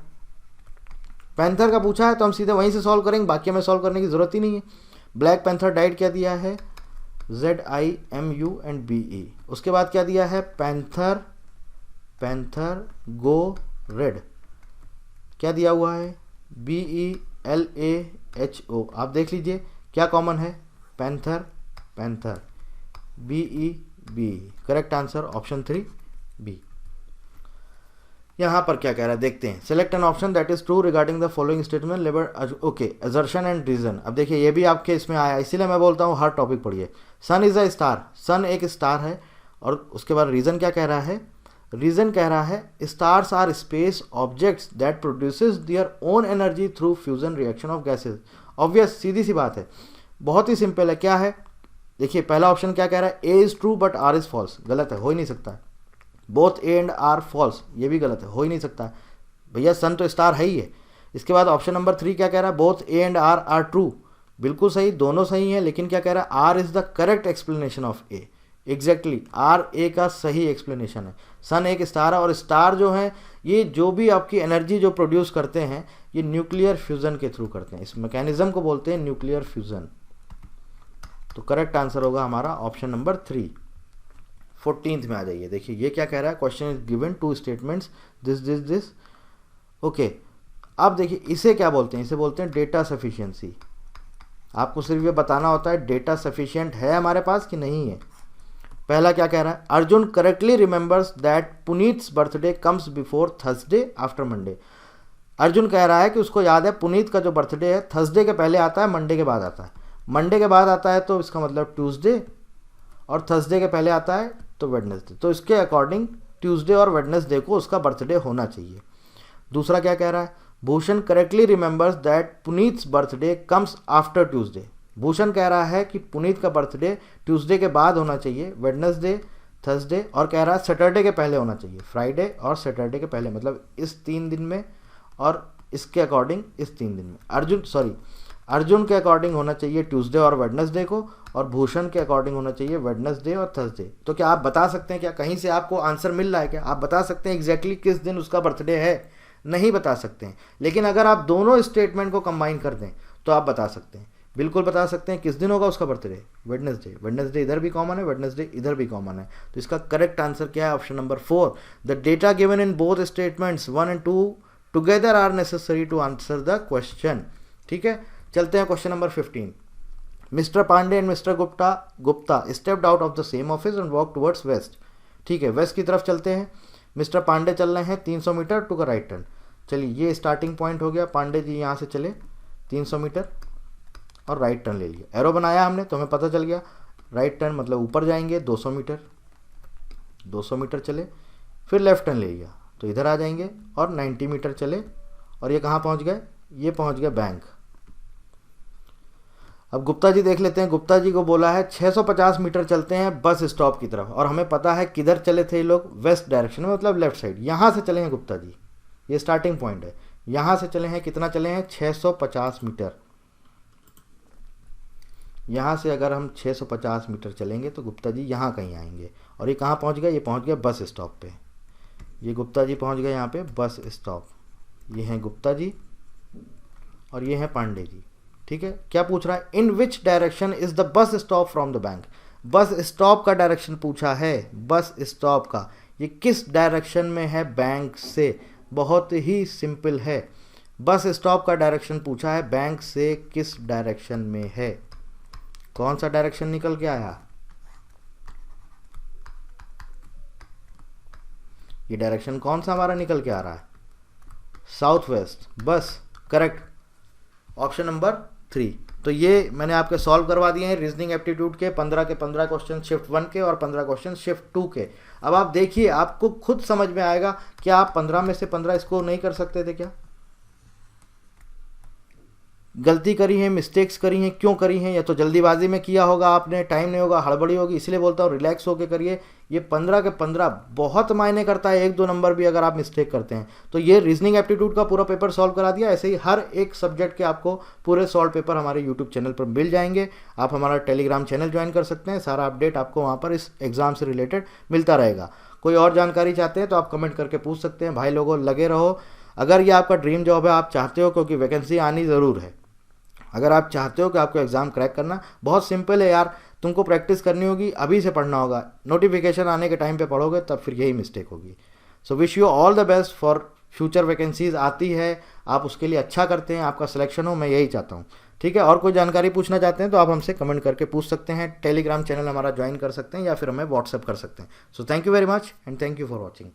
panther का पूछा है तो हम सीधे वहीं से सॉल्व करेंगे, बाकी हमें सॉल्व करने की जरूरत ही नहीं है। ब्लैक पैंथर डाइड क्या दिया है, ZIMU एंड BE। उसके बाद क्या दिया है, पैंथर गो रेड, क्या दिया हुआ है, BELAHO। आप देख लीजिए क्या कॉमन है, panther BE, correct answer option 3 B. यहाँ पर क्या कह रहा है देखते हैं, select an option that is true regarding the following statement labour. Okay, assertion and reason. अब देखिए ये भी आपके इसमें आया, इसीलिए मैं बोलता हूँ हर टॉपिक पढ़िए। सन इज अ स्टार, सन एक स्टार है, और उसके बाद रीजन क्या कह रहा है, रीजन कह रहा है stars are space objects that produces their own energy through fusion reaction of gases. Obvious, सीधी सी बात है, बहुत ही सिंपल है। क्या है, देखिए पहला ऑप्शन क्या कह रहा है, A is true but R is false, गलत है, हो ही नहीं सकता। Both A and R false, ये भी गलत है, हो ही नहीं सकता भैया, सन तो स्टार है ही है। इसके बाद ऑप्शन नंबर 3 क्या कह रहा है, both A and R are true, बिल्कुल सही, दोनों सही हैं, लेकिन क्या कह रहा है, R is the correct explanation of A. Exactly, R A का सही एक्सप्लेनेशन है। सन एक स्टार है, और स्टार जो है ये जो भी आपकी एनर्जी जो प्रोड्यूस करते हैं, ये न्यूक्लियर फ्यूजन के थ्रू करते हैं, इस मैकेनिज्म को बोलते हैं न्यूक्लियर फ्यूजन। तो करेक्ट आंसर होगा हमारा ऑप्शन नंबर 3। 14th में आ जाइए, देखिए ये क्या कह रहा है, question is given 2 statements this. Okay, अब देखिए इसे क्या बोलते हैं, इसे बोलते हैं डेटा सफिशिएंसी। आपको सिर्फ ये बताना होता है डेटा सफिशिएंट है हमारे पास कि नहीं है। पहला क्या कह रहा है, Arjun correctly remembers that Puneet's birthday comes before Thursday after Monday. Arjun कह रहा है कि उसको याद है पुनीत का जो बर्थडे है थर्सडे के पहले आता है, मंडे के बाद आता है। मंडे के बाद आता है तो इसका मतलब ट्यूसडे, और थर्सडे के पहले आता है तो वेडनेसडे। तो इसके अकॉर्डिंग ट्यूसडे और वेडनेसडे को उसका बर्थडे होना चाहिए। दूसरा क्या कह रहा है, Bhushan correctly remembers that Puneet's birthday comes after Tuesday. Bhushan कह रहा है कि पुनीत का बर्थडे ट्यूसडे के बाद होना चाहिए, वेडनेसडे, थर्सडे, और कह रहा है सैटरडे के पहले होना चाहिए, फ्राइडे और सैटरडे के पहले, मतलब इस 3 दिन में, और इसके अकॉर्डिंग इस 3 दिन में। अर्जुन के अकॉर्डिंग होना चाहिए ट्यूसडे और वेडनेसडे को, और भूषण के अकॉर्डिंग होना चाहिए वेडनेसडे और थर्सडे। तो क्या आप बता सकते हैं, क्या कहीं से आपको आंसर मिल रहा है, क्या आप बता सकते हैं एग्जैक्टली किस दिन उसका बर्थडे है? नहीं बता सकते हैं। लेकिन अगर आप दोनों स्टेटमेंट को कंबाइन कर दें तो आप बता सकते हैं, बिल्कुल बता सकते हैं किस दिन होगा उसका बर्थडे, वेडनेसडे। वेडनेसडे इधर भी कॉमन है, वेडनेसडे इधर भी कॉमन है। तो इसका करेक्ट आंसर क्या है? Option number 4। The data given in both statements 1 and 2 together are necessary to answer the question. ठीक है, चलते हैं question number 15। Mister Pandey and mister Gupta stepped out of the same office and walk towards west. ठीक है, waste की तरफ चलते हैं। मिस्टर पांडे चल रहे हैं 300 metre to the right turn. चलिए, ये स्टार्टिंग पॉइंट हो गया। पांडे जी यहाँ से चले 300 मीटर और राइट टर्न ले लिया। एरो बनाया हमने तो हमें पता चल गया राइट टर्न मतलब ऊपर जाएंगे 200 मीटर। 200 मीटर चले, फिर लेफ्ट टर्न ले लिया तो इधर आ जाएंगे, और 90 मीटर चले, और ये कहाँ पहुँच गए? ये पहुँच गए बैंक। अब गुप्ता जी देख लेते हैं। गुप्ता जी को बोला है 650 मीटर चलते हैं बस स्टॉप की तरफ, और हमें पता है किधर चले थे ये लोग, वेस्ट डायरेक्शन में, मतलब लेफ्ट साइड। यहाँ से चले हैं गुप्ता जी, ये स्टार्टिंग पॉइंट है। यहाँ से चले हैं, कितना चले हैं? 650 मीटर। यहाँ से अगर हम 650 मीटर चलेंगे तो गुप्ता जी यहाँ कहीं आएंगे, और ये कहाँ पहुँच गए? ये पहुँच गए बस स्टॉप पे। ये गुप्ता जी पहुँच गए यहाँ पे बस स्टॉप। ये हैं गुप्ता जी और ये हैं पांडे जी। ठीक है, क्या पूछ रहा है? In which direction is the bus stop from the bank. Bus stop का डायरेक्शन पूछा है, बस स्टॉप का ये किस डायरेक्शन में है बैंक से? बहुत ही सिंपल है, बस स्टॉप का डायरेक्शन पूछा है, बैंक से किस डायरेक्शन में है? कौन सा डायरेक्शन निकल के आया? ये डायरेक्शन कौन सा हमारा निकल के आ रहा है? South west. बस करेक्ट, ऑप्शन नंबर 3। तो ये मैंने आपके सॉल्व करवा दिए हैं रीजनिंग एप्टीट्यूड के 15 के 15 क्वेश्चन शिफ्ट 1 के और 15 क्वेश्चन शिफ्ट 2 के। अब आप देखिए, आपको खुद समझ में आएगा कि आप 15 में से 15 इसको नहीं कर सकते थे क्या? गलती करी है, मिस्टेक्स करी हैं, क्यों करी हैं? या तो जल्दीबाजी में किया होगा आपने, टाइम नहीं होगा, हड़बड़ी होगी, इसलिए बोलता हूँ रिलैक्स होकर करिए। ये 15 के 15 बहुत मायने करता है, 1-2 नंबर भी अगर आप मिस्टेक करते हैं तो। ये रीजनिंग एप्टीट्यूड का पूरा पेपर सॉल्व करा दिया। ऐसे ही हर एक सब्जेक्ट के आपको पूरे सॉल्व पेपर हमारे यूट्यूब चैनल पर मिल जाएंगे। आप हमारा टेलीग्राम चैनल ज्वाइन कर सकते हैं, सारा अपडेट आपको वहाँ पर इस एग्ज़ाम से रिलेटेड मिलता रहेगा। कोई और जानकारी चाहते हैं तो आप कमेंट करके पूछ सकते हैं। भाई लोगों, लगे रहो। अगर ये आपका ड्रीम जॉब है, आप चाहते हो, क्योंकि वैकेंसी आनी ज़रूर है, अगर आप चाहते हो कि आपको एग्ज़ाम क्रैक करना, बहुत सिंपल है यार, तुमको प्रैक्टिस करनी होगी, अभी से पढ़ना होगा। नोटिफिकेशन आने के टाइम पे पढ़ोगे तब फिर यही मिस्टेक होगी। So wish you all the best for future. Vacancies आती है, आप उसके लिए अच्छा करते हैं, आपका सिलेक्शन हो, मैं यही चाहता हूँ। ठीक है, और कोई जानकारी पूछना चाहते हैं तो आप हमसे कमेंट करके पूछ सकते हैं। टेलीग्राम चैनल हमारा ज्वाइन कर सकते हैं या फिर हमें व्हाट्सएप कर सकते हैं। So thank you very much and thank you for watching.